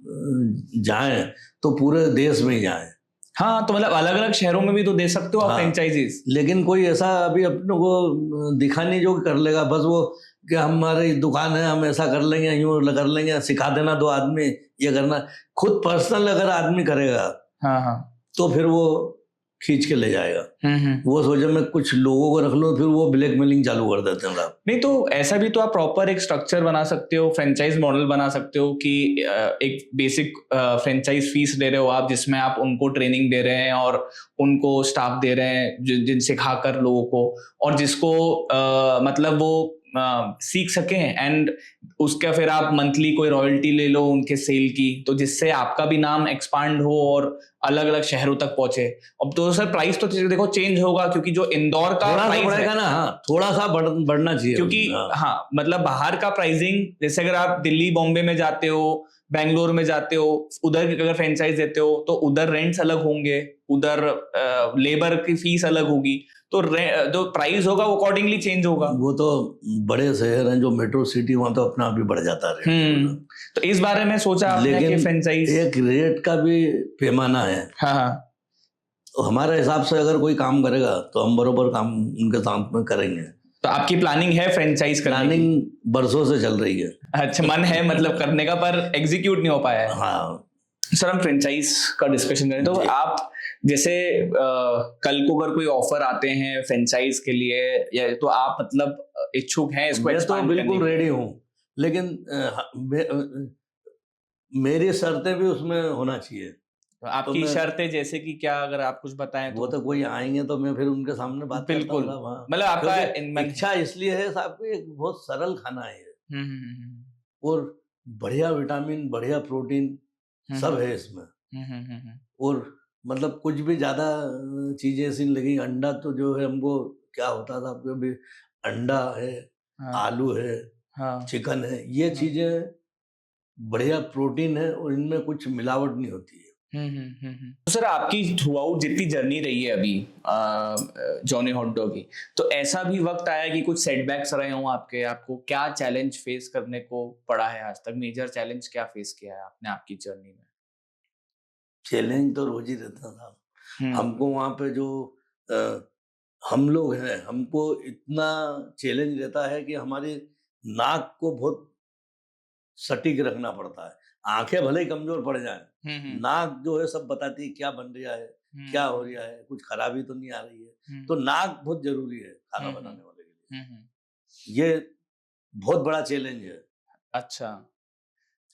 जाएं तो पूरे देश में ही जाएं। हाँ, तो मतलब अलग अलग शहरों में भी तो दे सकते हो आप हाँ, फ्रेंचाइजीज। लेकिन कोई ऐसा अभी अपने को दिखा नहीं जो कर लेगा, बस वो कि हमारी दुकान है हम ऐसा कर लेंगे, यूं कर लेंगे, सिखा देना 2 आदमी ये करना। खुद पर्सनल अगर आदमी करेगा हाँ हाँ। तो फिर वो खींच के ले जाएगा। वो सोचे मैं कुछ लोगों को रख लूं, फिर वो ब्लैकमेलिंग चालू कर देते हैं साहब। नहीं, तो ऐसा भी तो आप प्रॉपर एक स्ट्रक्चर बना सकते हो, फ्रेंचाइज मॉडल बना सकते हो कि एक बेसिक फ्रेंचाइज फीस दे रहे हो आप, जिसमें आप उनको ट्रेनिंग दे रहे हैं और उनको स्टाफ दे रहे हैं जिन सिखाकर लोगों को, और जिसको मतलब वो सीख सकें, एंड उसका फिर आप मंथली कोई रॉयल्टी ले लो उनके सेल की, तो जिससे आपका भी नाम एक्सपांड हो और अलग अलग शहरों तक पहुंचे। अब तो सर प्राइस तो देखो चेंज होगा, क्योंकि जो इंदौर का प्राइस है ना, हाँ, थोड़ा सा बढ़ना चाहिए, क्योंकि हाँ मतलब बाहर का प्राइसिंग, जैसे अगर आप दिल्ली बॉम्बे में जाते हो, बेंगलोर में जाते हो, उधर अगर फ्रेंचाइज देते हो तो उधर रेंट्स अलग होंगे, उधर लेबर की फीस अलग होगी, तो जो प्राइस होगा वो अकॉर्डिंगली चेंज होगा। वो तो बड़े शहर हैं जो मेट्रो सिटी, वहां तो अपना आप ही बढ़ जाता है। तो इस बारे में सोचा आपने कि फ्रेंचाइज एक रेट का भी पैमाना है। हाँ हाँ। तो हमारे हिसाब से अगर कोई काम करेगा तो हम बरोबर काम उनके साथ में करेंगे। तो आपकी प्लानिंग है फ्रेंचाइज करने की? प्लानिंग बरसों से चल रही है। अच्छा, मन है मतलब करने का, पर एग्जीक्यूट नहीं हो पाया है। हाँ सर, हम फ्रेंचाइज का डिस्कशन करें तो आप जैसे कल को अगर कोई ऑफर आते हैं फ्रेंचाइज के लिए, या तो आप मतलब इच्छुक हैं इसको एक्सपांड करने? बिल्कुल रेडी हूँ, लेकिन मेरी शर्तें भी उसमें होना चाहिए। तो आपकी शर्तें जैसे कि क्या, अगर आप कुछ बताएं तो? वो तो कोई आएंगे तो मैं फिर उनके सामने बात बिल्कुल, मतलब आपका इच्छा इसलिए है साहब कि एक बहुत सरल खाना है और बढ़िया विटामिन, बढ़िया प्रोटीन सब है इसमें। और मतलब कुछ भी ज्यादा चीजें ऐसी लगी। अंडा तो जो है हमको क्या होता था आपको भी, अंडा है, आलू है, चिकन है, ये चीजें बढ़िया प्रोटीन है और इनमें कुछ मिलावट नहीं होती है। तो सर आपकी थ्रू आउट जितनी जर्नी रही है अभी जॉनी हॉट डॉग की, तो ऐसा भी वक्त आया कि कुछ सेटबैक्स रहे हों आपके, आपको क्या चैलेंज फेस करने को पड़ा है आज तक? मेजर चैलेंज क्या फेस किया है आपने आपकी जर्नी में? चैलेंज तो रोज ही रहता था। हम्म हमको वहाँ पे जो अ, हम लोग हैं, हमको इतना चैलेंज रहता है कि हमारी नाक को बहुत सटीक रखना पड़ता है। आंखें भले ही कमजोर पड़ जाएं, हम्म नाक जो है सब बताती है क्या बन रहा है, क्या हो हम्म रहा है, कुछ खराबी तो नहीं आ रही है। हम्म तो नाक बहुत जरूरी है खाना हम्म बनाने वाले के हम्म लिए। ये बहुत बड़ा चैलेंज है। अच्छा।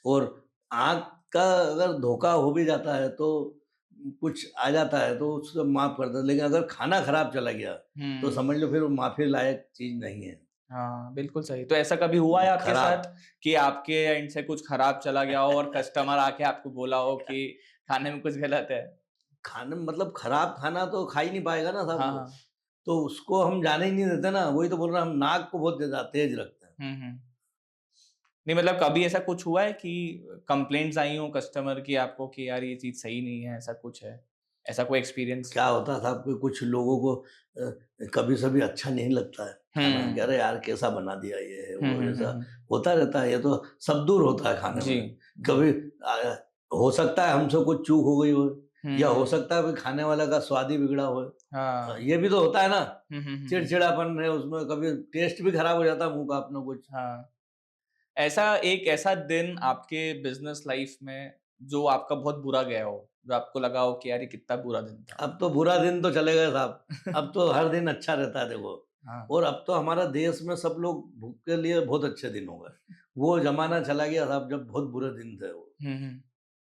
और आँख का अगर धोखा हो भी जाता है तो कुछ आ जाता है तो उसको माफ़ कर दो, लेकिन अगर खाना खराब चला गया तो हम्म समझ लो फिर वो माफ़ी लायक चीज़ नहीं है। हाँ, बिल्कुल सही। तो ऐसा कभी हुआ है आपके साथ खराब कि आपके एंड से कुछ खराब चला गया हो और कस्टमर आके आपको बोला हो कि खाने में कुछ गलत है? खाने में मतलब खराब खाना तो खा ही नहीं पाएगा ना साहब हाँ, वो। हाँ। तो उसको हम जाने ही नहीं देते ना, वही तो बोल रहा हूँ हम नाक को बहुत ज़्यादा तेज़ रखते हैं। हुँ। नहीं मतलब कभी ऐसा कुछ हुआ है कि कंप्लेंट्स आई हों कस्टमर की आपको कि यार ये चीज़ सही नहीं है, ऐसा कुछ है? ऐसा कोई एक्सपीरियंस? क्या होता था कि कुछ लोगों को कभी-सभी अच्छा नहीं लगता है खाना, कि हुँ। अरे यार कैसा बना दिया ये है, हुँ, वो हुँ, हुँ, ऐसा हुँ। होता रहता है, ये तो सब दूर होता है खाने जी, में। जी। कभी हो सकता है हमसे कुछ चूक हो गई हो, या हो हुँ। सकता है कोई खाने वाला का स्वाद ही बिगड़ा हो। हाँ। ये भी तो होता है ना, हुँ। चिड़चिड़ापन है उसमें, कभी टेस्ट भी खराब हो जाता है मुँह का अपना कुछ। हाँ। ऐसा दिन आपके बिज़नेस लाइफ़ में जो आपका बहुत बुरा गया हो, जो आपको लगा हो कि यार ये कितना बुरा दिन था? अब तो बुरा दिन तो चले गए साहब, अब तो हर दिन अच्छा रहता है देखो। हाँ। और अब तो हमारा देश में सब लोग भूख के लिए बहुत अच्छे दिन हो गए। वो ज़माना चला गया साहब जब बहुत बुरे दिन थे वो। हुँ।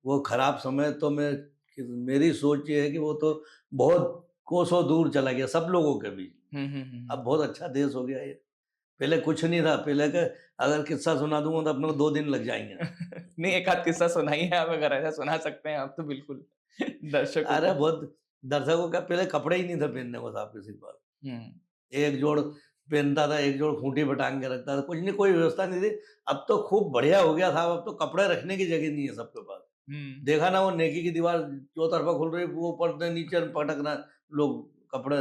वो खराब समय तो मेरी सोच ये है कि वो तो बहुत कोसों दूर चला गया सब लोगों के बीच। अब हुँ। बहुत अच्छा देश हो गया ये। पहले कुछ नहीं था, पहले के अगर किस्सा सुना दूँगा तो अपने को 2 दिन लग जाएँगे। नहीं, एक आध किस्सा सुनाइए आप अगर ऐसा सुना सकते हैं आप तो बिल्कुल दर्शकों अरे को। बहुत दर्शकों का पहले कपड़े ही नहीं थे पहनने को साहब किसी के पास। हुँ। एक जोड़ पहनता था, एक जोड़ खूंटी पे टाँग के रखता था, कुछ नहीं, कोई व्यवस्था नहीं थी। अब तो खूब बढ़िया हो गया साहब, अब तो कपड़े रखने की जगह नहीं है सबके पास। हुँ। देखा ना वो नेकी की दीवार चौतरफा खुल रही, वो ऊपर से नीचे पटकना लोग कपड़े,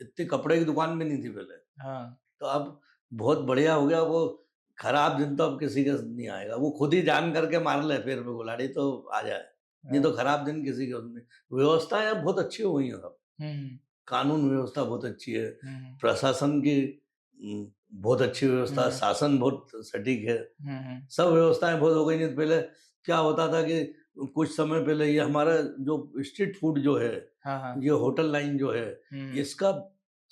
इतनी कपड़े की दुकान भी नहीं थी पहले। हाँ। तो अब बहुत बढ़िया हो गया वो। खराब दिन तो अब किसी का नहीं आएगा, वो खुद ही जान करके मार ले पैर पे कुल्हाड़ी तो आ जाए, नहीं तो हाँ। खराब दिन किसी के उसमें। व्यवस्थाएं अब बहुत अच्छी हो गई हैं सब। हुँ। कानून व्यवस्था बहुत अच्छी है, हुँ। प्रशासन की बहुत अच्छी व्यवस्था है, हुँ। शासन बहुत सटीक है, हुँ। सब व्यवस्थाएँ बहुत हो गई। नहीं तो पहले क्या होता था कि कुछ समय पहले ये हमारा जो स्ट्रीट फूड जो है, हाँ, हाँ। ये होटल लाइन जो है, हुँ। इसका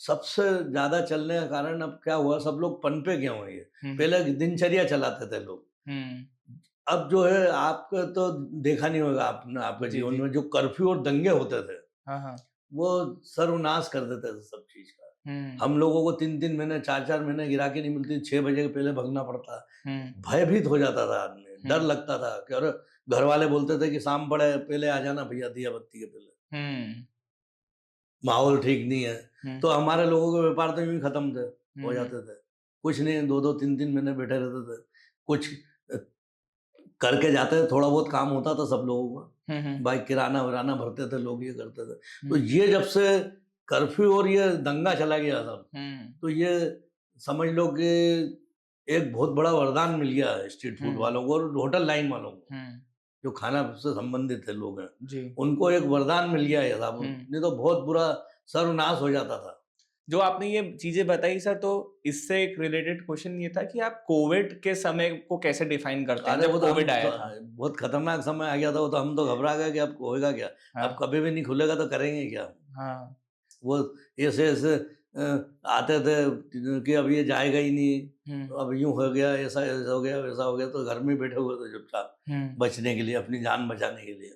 सबसे ज़्यादा चलने का कारण अब क्या हुआ, सब लोग पनपे गए हुए हैं ये। हुँ। पहले दिनचर्या चलाते थे लोग। हुँ। अब जो है आपका तो देखा नहीं होगा आपने आपके जी, जीवन जी। में जो कर्फ्यू और दंगे होते थे, हाँ, हाँ। वो सर्वनाश कर देते थे सब चीज़ का। हुँ। हम लोगों को 3-3 महीने, 4-4 महीने गिराकी नहीं मिलती, 6 बजे के पहले भगना पड़ता। हुँ। भयभीत हो जाता था आदमी, डर हुँ। लगता था कि अरे घरवाले बोलते थे कि शाम पड़े पहले आ जाना भैया दिया बत्ती के पहले, हुँ। माहौल ठीक नहीं है। हुँ। तो हमारे लोगों के व्यापार तो यूँ ही खत्म थे, हो हुँ। जाते थे। कुछ नहीं, 2-2 3-3 महीने बैठे रहते थे। कुछ अ, करके जाते थे, थोड़ा बहुत काम होता था सब लोगों का। हुँ। भाई किराना-विराना भरते थे लोग, ये करते थे। तो हुँ। ये जब से कर्फ्यू और ये दंगा चला गया था, हुँ। तो ये समझ लो कि एक बहुत बड़ा वरदान मिल गया है स्ट्रीट फूड हुँ। वालों को और होटल लाइन वालों को। हुँ। जो खाना से संबंधित है लोग हैं, जी। उनको एक वरदान मिल गया है साहब, हुँ। नहीं तो बहुत बुरा सर्वनाश हो जाता था। जो आपने ये चीज़ें बताई सर, तो इससे एक रिलेटेड क्वेश्चन ये था कि आप कोविड के समय को कैसे डिफाइन करते हैं अरे वो जब तो कोविड आया था? बहुत खतरनाक समय आ गया था, वो तो हम तो घबरा गए कि अब होएगा क्या? अब हाँ। कभी भी नहीं खुलेगा तो करेंगे क्या? हाँ। वो ऐसे-ऐसे आते थे कि अब ये जाएगा ही नहीं, हुँ। तो अब यूँ हो गया, ऐसा हो गया, वैसा हो गया, तो घर में बैठे हुए थे चुपचाप, हुँ। बचने के लिए, अपनी जान बचाने के लिए।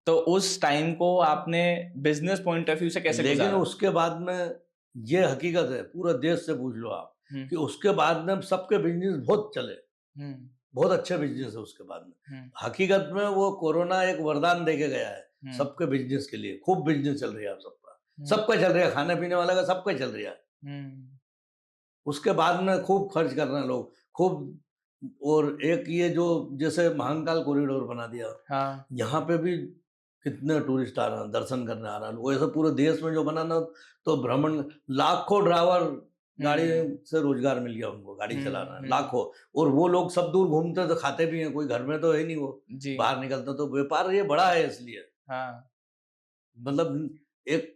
तो उस टाइम को आपने बिज़नेस पॉइंट ऑफ व्यू से कैसे लेकिन गुज़ारा? उसके बाद में ये हकीकत है, पूरे देश से पूछ लो आप, हुँ। कि उसके बाद में सबके बिज़नेस बहुत चले, हुँ। बहुत अच्छे बिज़नेस है उसके बाद में। हुँ। हकीकत में वो कोरोना एक वरदान दे के गया है, हुँ। सबके बिज़नेस के लिए, खूब बिज़नेस चल रहा है अब सबका। हुँ। सबका चल रहा है, खाने-पीने वाला का सबका चल रहा है। हुँ। उसके बाद में खूब खर्च कर रहे हैं लोग, खूब। और एक ये जो जैसे महाकाल कॉरिडोर बना दिया, हाँ। यहाँ पे भी कितने टूरिस्ट आ रहे हैं, दर्शन करने आ रहे हैं। वो ऐसा पूरे देश में जो बना ना, तो भ्रमण, लाखों ड्राइवर गाड़ी से रोजगार मिल गया उनको, गाड़ी चला रहे हैं लाखों। और वो लोग सब दूर घूमते तो खाते भी हैं, कोई घर में तो है नहीं, वो जी। बाहर निकलते। तो व्यापार ये बड़ा है इसलिए, हाँ। मतलब एक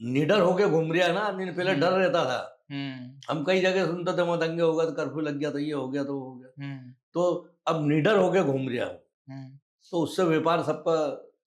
निडर होके घूम रहा है ना आदमी। पहले डर रहता था, हम कई जगह सुनते थे वहाँ दंगे होगा तो कर्फ्यू लग गया, तो ये हो गया तो वो हो गया। तो अब निडर होके घूम रहा हूँ, तो उससे व्यापार सबका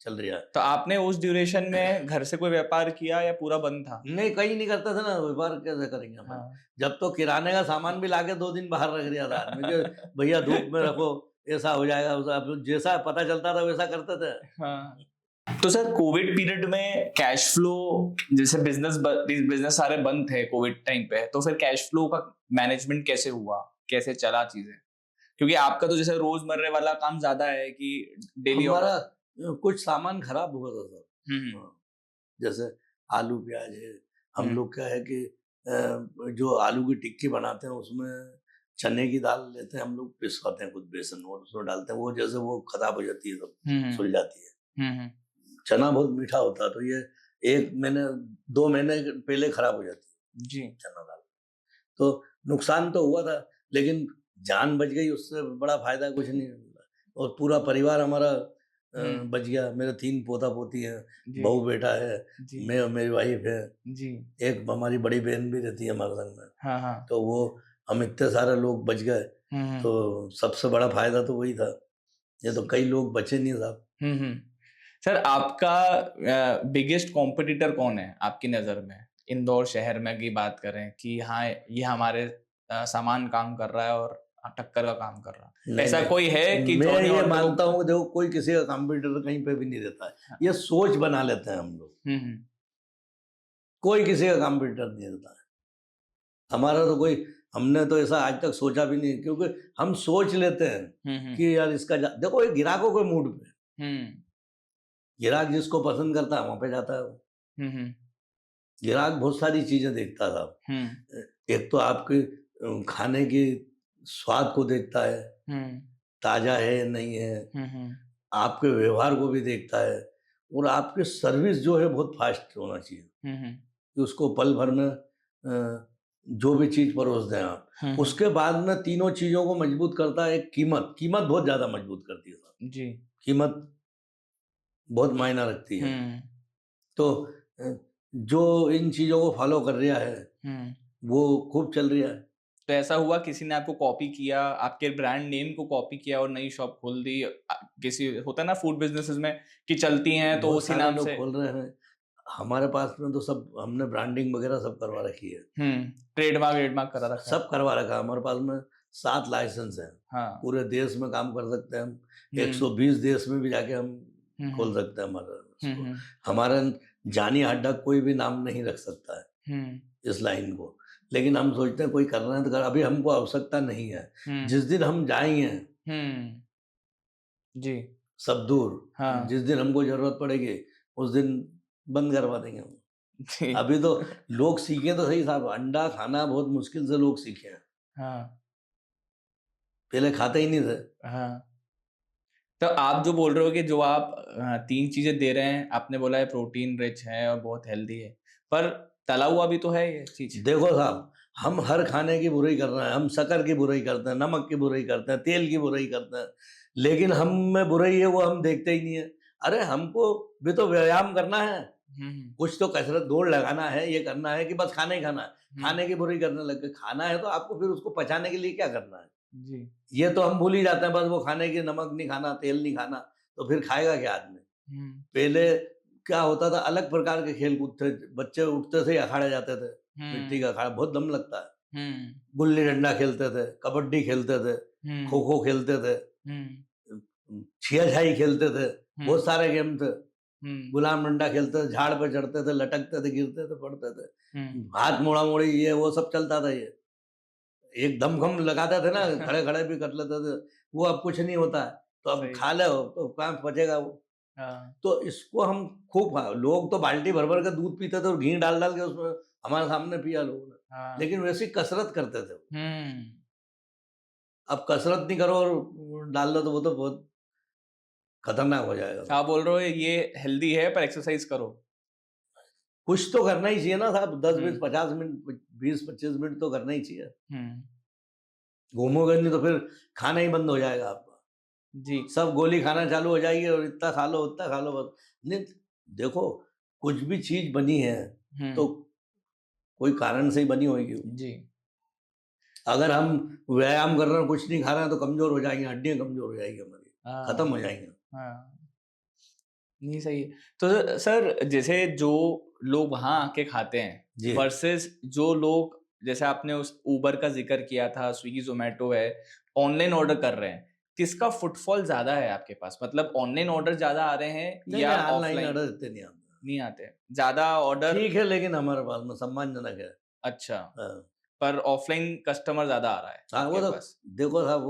चल रहा है। तो आपने उस ड्यूरेशन में घर से कोई व्यापार किया या पूरा बंद था? नहीं, कहीं नहीं करता था ना, व्यापार कैसे करेंगे अपन। हाँ। जब तो किराने का सामान भी लाके 2 दिन बाहर रख दिया था आदमी के, भैया धूप में रखो, ऐसा हो जाएगा वैसा। अब जैसा पता चलता था वैसा करते थे। हाँ। तो सर कोविड पीरियड में कैश फ्लो, जैसे बिजनेस सारे बंद थे कोविड टाइम पे, तो फिर कैश फ्लो का मैनेजमेंट कैसे हुआ, कैसे चला चीजें? क्योंकि आपका तो जैसे रोजमर्रे वाला काम ज्यादा है कि डेली हमारा कुछ सामान खराब हुआ था सर। हम्म। जैसे आलू प्याज है, हम हम्म। लोग क्या है कि जो आलू की टिक्की बनाते हैं उसमें चने की दाल लेते हैं हम लोग, पिसवाते हैं कुछ बेसन और उसमें डालते हैं, वो जैसे वो खराब हो जाती है, सब सुल जाती है। चना बहुत मीठा होता है, तो ये 1 महीने 2 महीने पहले खराब हो जाती है जी। चना दाल। तो नुकसान तो हुआ था, लेकिन जान बच गई, उससे बड़ा फायदा कुछ नहीं हुआ। और पूरा परिवार हमारा बच गया। मेरे 3 पोता पोती हैं, बहू बेटा है, मैं और मेरी वाइफ है जी। एक हमारी बड़ी बहन भी रहती है हमारे संग में। हाँ। तो वो हम इतने सारे लोग बच गए, तो सबसे बड़ा फायदा तो वही था। ये तो कई लोग बचे नहीं साहब। सर आपका बिगेस्ट कॉम्पिटिटर कौन है आपकी नज़र में, इंदौर शहर में की बात करें कि हाँ ये हमारे सामान काम कर रहा है और टक्कर का काम कर रहा है, ऐसा कोई है कि मैं ये मानता हूँ, देखो कोई किसी का कॉम्पिटिटर कहीं पे भी नहीं रहता है। हाँ। ये सोच बना लेते हैं हम लोग। कोई किसी का कॉम्पिटिटर नहीं रहता है हमारा। तो कोई, हमने तो ऐसा आज तक सोचा भी नहीं, क्योंकि हम सोच लेते हैं कि यार इसका देखो ये ग्राहकों के मूड पे, ग्राहक जिसको पसंद करता है वहां पे जाता है वो। ग्राहक बहुत सारी चीजें देखता था। एक तो आपके खाने की स्वाद को देखता है, ताजा है या नहीं है, आपके व्यवहार को भी देखता है, और आपकी सर्विस जो है बहुत फास्ट होना चाहिए कि उसको पल भर में जो भी चीज परोस दें आप। उसके बाद में तीनों चीजों को मजबूत करता है एक कीमत। कीमत बहुत ज्यादा मजबूत करती है साहब जी। कीमत बहुत मायना रखती है। तो जो इन चीजों को फॉलो कर रहा है वो खूब चल रहा है। तो ऐसा हुआ किसी ने आपको कॉपी किया, आपके ब्रांड नेम को कॉपी किया और नई शॉप खोल दी? किसी होता है ना फूड बिजनेसेस में कि चलती हैं तो उसी नाम से खोल रहे हैं। हमारे पास में तो सब हमने ब्रांडिंग वगैरह सब करवा रखी है। ट्रेडमार्क करा रखा है, सब करवा रखा है। हमारे पास में 7 लाइसेंस हैं। हाँ। पूरे देश में काम कर सकते हैं हम। 120 देश में भी जाके हम खोल सकते हैं। हमारा जानी अड्डा कोई भी नाम नहीं रख सकता है इस लाइन को, लेकिन हम सोचते हैं कोई कर रहे हैं तो अभी हमको आवश्यकता नहीं है। जिस दिन हम जाएंगे जी सब दूर, हाँ। जिस दिन हमको जरूरत पड़ेगी उस दिन बंद करवा देंगे हम। अभी तो लोग सीखे तो सही साहब, अंडा खाना बहुत मुश्किल से लोग सीखे हैं। हाँ। पहले खाते ही नहीं थे। हाँ। तो आप जो बोल रहे हो कि जो आप 3 चीजें दे रहे हैं, आपने बोला है प्रोटीन रिच है और बहुत हेल्दी है, पर तला हुआ भी तो है ये चीज। देखो साहब, हम हर खाने की बुराई कर रहे हैं। हम शक्कर की बुराई करते हैं, नमक की बुराई करते हैं, तेल की बुराई करते हैं, लेकिन हम में बुराई है वो हम देखते ही नहीं है। अरे हमको भी तो व्यायाम करना है, कुछ तो कसरत दौड़ लगाना है, ये करना है कि बस खाना ही खाना है। खाने की बुराई करने लग गए। खाना है तो आपको फिर उसको पचाने के लिए क्या करना है जी। ये तो हम भूल ही जाते हैं। बस वो खाने की, नमक नहीं खाना, तेल नहीं खाना, तो फिर खाएगा क्या आदमी। पहले क्या होता था, अलग प्रकार के खेल कूद थे। बच्चे उठते थे, अखाड़े जाते थे, मिट्टी का अखाड़ा, बहुत दम लगता है। गुल्ली डंडा खेलते थे, कबड्डी खेलते थे, खो खो खेलते थे, छिया-छाई खेलते थे, बहुत सारे गेम थे। गुलाम डंडा खेलते थे, झाड़ पे चढ़ते थे, लटकते थे, गिरते थे, पड़ते थे, हाथ मोड़ा मोड़ी, ये वो सब चलता था। ये एक दमखम लगाते थे ना, खड़े खड़े भी कर लेते थे। वो अब कुछ नहीं होता है। तो अब खा ले तो कहाँ बचेगा वो। तो इसको हम खूब लोग तो बाल्टी भर भर के दूध पीते थे और घी डाल डाल के उसमें हमारे सामने पिया लोगों ने। लेकिन वैसी कसरत करते थे। अब कसरत नहीं करो और डाल लो तो वो तो बहुत खतरनाक हो जाएगा। आप बोल रहे हो ये हेल्दी है पर एक्सरसाइज करो। कुछ तो करना ही चाहिए ना साहब, 10 हम्म। 20 50 मिनट 20 25 मिनट तो करना ही चाहिए। हम्म। घूमोगे नहीं तो फिर खाना ही बंद हो जाएगा आपका। जी। सब गोली खाना चालू हो जाएगी और इतना खा लो उतना खा लो, बस नहीं। देखो, कुछ भी चीज बनी है तो कोई कारण से ही बनी होगी वो। जी। अगर हम व्यायाम कर रहे हैं, कुछ नहीं खा रहे हैं, तो कमजोर हो जाएंगे, हड्डियां कमजोर हो जाएगी हमारी, खत्म हो जाएंगे। हाँ, नहीं सही है। तो सर जैसे जो लोग वहां आके खाते हैं जी। वर्सेस जो लोग, जैसे आपने उस उबर का जिक्र किया था, स्विगी जोमेटो है, ऑनलाइन ऑर्डर कर रहे हैं, किसका फुटफॉल ज्यादा है आपके पास? मतलब ऑनलाइन ऑर्डर ज्यादा आ रहे हैं नहीं या नहीं, ऑनलाइन ऑफलाइन? ऑर्डर देते नहीं हम। नहीं आते ज्यादा ऑर्डर। ठीक है, लेकिन हमारे पास में सम्मानजनक है। अच्छा, हाँ। पर ऑफलाइन कस्टमर ज्यादा आ रहा है हाँ, वो आपके तो पास? देखो साहब,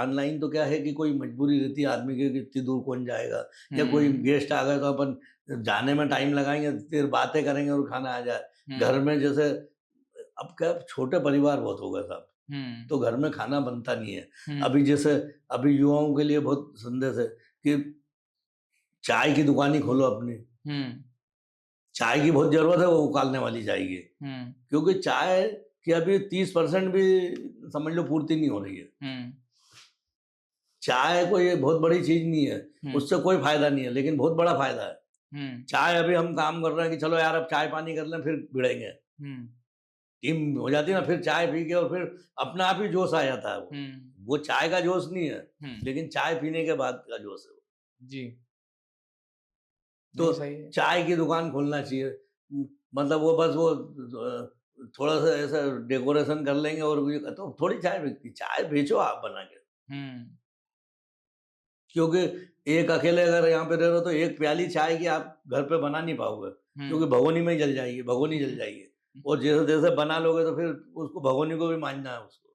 ऑनलाइन तो क्या है कि कोई मजबूरी रहती है आदमी की कि इतनी दूर कौन जाएगा, या कोई गेस्ट आ गए तो अपन जाने में टाइम लगाएंगे, देर बातें करेंगे और खाना आ जाए। घर में जैसे अब क्या, छोटे परिवार बहुत हो गए साहब, तो घर में खाना बनता नहीं है। अभी जैसे अभी युवाओं के लिए बहुत संदेश है कि चाय की दुकान ही खोलो अपनी। चाय की बहुत जरूरत है, वो उकालने वाली चाय की, क्योंकि चाय की अभी 30% भी समझ लो पूर्ति नहीं हो रही है। चाय कोई बहुत बड़ी चीज नहीं है, उससे कोई फायदा नहीं है, लेकिन बहुत बड़ा फायदा है। चाय अभी हम काम कर रहे हैं कि चलो यार अब चाय पानी कर लें, फिर भिड़ेंगे, टीम हो जाती है ना, फिर चाय पी के और फिर अपने आप ही जोश आ जाता है। वो चाय का जोश नहीं है, लेकिन चाय पीने के बाद का जोश है वो। जी। तो सही है। चाय की दुकान खोलना चाहिए। मतलब वो बस वो थोड़ा सा ऐसा डेकोरेशन कर लेंगे और तो थोड़ी चाय बिकती, चाय बेचो आप बना के। क्योंकि एक अकेले अगर यहाँ पे रह रहे हो तो एक प्याली चाय की आप घर पे बना नहीं पाओगे, क्योंकि भगोनी में ही जल जाएगी, भगोनी जल जाएगी। और जैसे जैसे बना लोगे तो फिर उसको भगोनी को भी मांझना है उसको।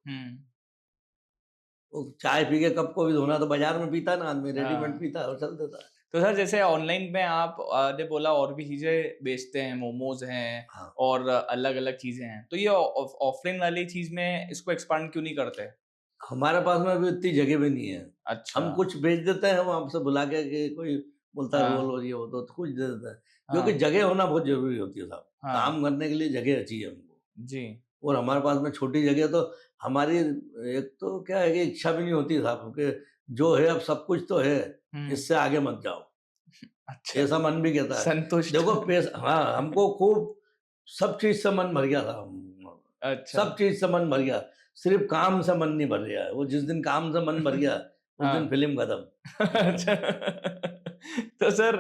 वो चाय पी के कप को भी धोना, तो बाजार में पीता है ना आदमी, रेडीमेड पीता है और चल देता है। तो सर जैसे ऑनलाइन में आप ने बोला और भी चीजें बेचते हैं, मोमोज हैं, हाँ। और अलग अलग चीजें हैं, तो ये ऑफलाइन वाली चीज में इसको एक्सपांड क्यों नहीं करते? हमारे पास में अभी इतनी जगह भी नहीं है। अच्छा। हम कुछ बेच देते हैं, हम आपसे बुला के कि कोई बोलता है हाँ। रोल और ये हो तो कुछ दे देते हैं, क्योंकि जगह होना बहुत जरूरी होती है साहब। हाँ। काम करने के लिए जगह चाहिए हमको जी। और हमारे पास में छोटी जगह, तो हमारी एक तो क्या है कि इच्छा भी नहीं होती साहब कि जो है अब सब कुछ तो है, इससे आगे मत जाओ। अच्छा, ऐसा मन भी कहता है। संतुष्ट। देखो पैसा, हाँ, हमको खूब सब चीज से मन भर गया था। अच्छा। सब चीज से मन भर गया, सिर्फ काम से मन नहीं भर गया। वो जिस दिन काम से मन भर गया उस दिन फिल्म खत्म। अच्छा। तो सर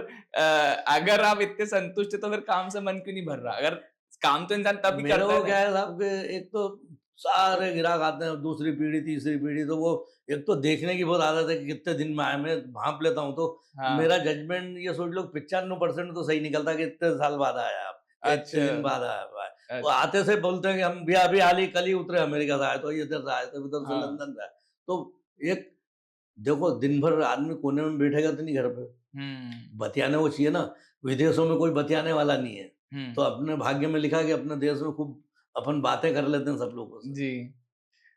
अगर आप इतने संतुष्ट है तो फिर काम से मन क्यों नहीं भर रहा? अगर काम तो इंसान तभी मेरे करता को क्या है। है साहब कि एक तो सारे ग्राहक आते हैं, दूसरी पीढ़ी तीसरी पीढ़ी, तो वो एक तो देखने की बहुत आदत है कि कितने दिन में आए। मैं भांप लेता हूँ तो मेरा जजमेंट ये सोच लो 95% तो सही निकलता कि इतने साल बाद आया आप, इतने दिन बाद आया। वो आते से बोलते हैं कि हम भी अभी हाल ही कल ही उतरे अमेरिका से आए, तो इधर से आए, तो उधर से लंदन से आए। तो एक देखो, दिन भर आदमी कोने में बैठेगा तो नहीं घर पे, बतियाने वो चाहिए ना। विदेशों में कोई बतियाने वाला नहीं है, तो अपने भाग्य में लिखा कि अपने देश में खूब अपन बातें कर लेते हैं सब लोगों से। जी।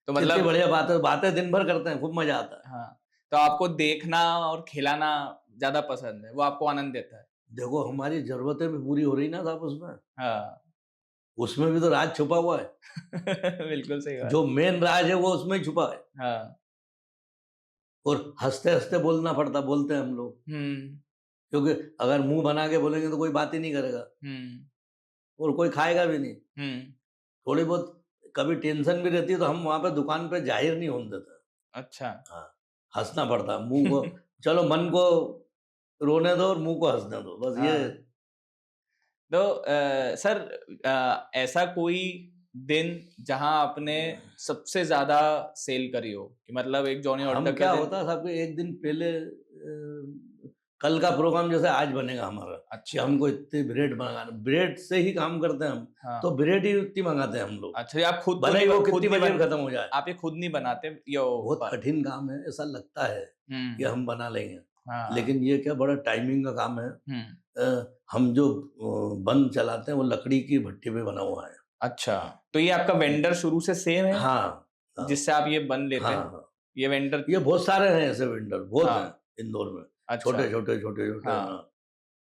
तो कितनी मतलब बढ़िया बातें दिन भर करते हैं, खूब मजा आता है। हाँ, तो आपको देखना और खिलाना ज्यादा पसंद है, वो आपको आनंद देता है? देखो, हमारी जरूरतें भी पूरी हो रही ना साहब उसमें। हाँ। उसमें भी तो राज छुपा हुआ है। बिल्कुल सही बात। जो मेन राज है वो उसमें ही छुपा है। हाँ। और हंसते हंसते बोलते हैं हम लोग, क्योंकि अगर मुंह बना के बोलेंगे तो कोई बात ही नहीं करेगा और कोई खाएगा भी नहीं। थोड़ी बहुत कभी टेंशन भी रहती है तो हम वहां पे दुकान पे जाहिर नहीं होने देते। अच्छा। हाँ, हंसना पड़ता मुंह को। चलो, मन को रोने दो और मुंह को हंसने दो, बस ये। तो सर ऐसा कोई दिन जहां आपने सबसे ज्यादा सेल करी हो, कि मतलब एक जॉनी हम ऑल्टर क्या के दिन? होता है साहब कि एक दिन पहले कल का प्रोग्राम जैसे आज बनेगा हमारा, कि हमको इतनी ब्रेड मंगाना, ब्रेड से ही काम करते हैं हम। हाँ। तो ब्रेड ही उतनी मंगाते हैं हम लोग। अच्छा, ये आप खुद तो भले ही नहीं वो खुद कितनी नहीं बजे बन, भी खत्म हो जाए। आप ये खुद नहीं बनाते? यो बहुत कठिन काम है, ऐसा लगता है कि हम बना लेंगे, हाँ। लेकिन ये क्या बड़ा टाइमिंग का काम है। हम जो बन चलाते हैं वो लकड़ी की भट्टी पे बना हुआ है। अच्छा, तो ये आपका वेंडर शुरू से सेम है? हाँ, जिससे आप ये बन लेते हैं? हाँ। ये वेंडर ये बहुत सारे हैं ऐसे वेंडर, बहुत हैं इंदौर में। अच्छा, छोटे छोटे छोटे छोटे। हाँ। हाँ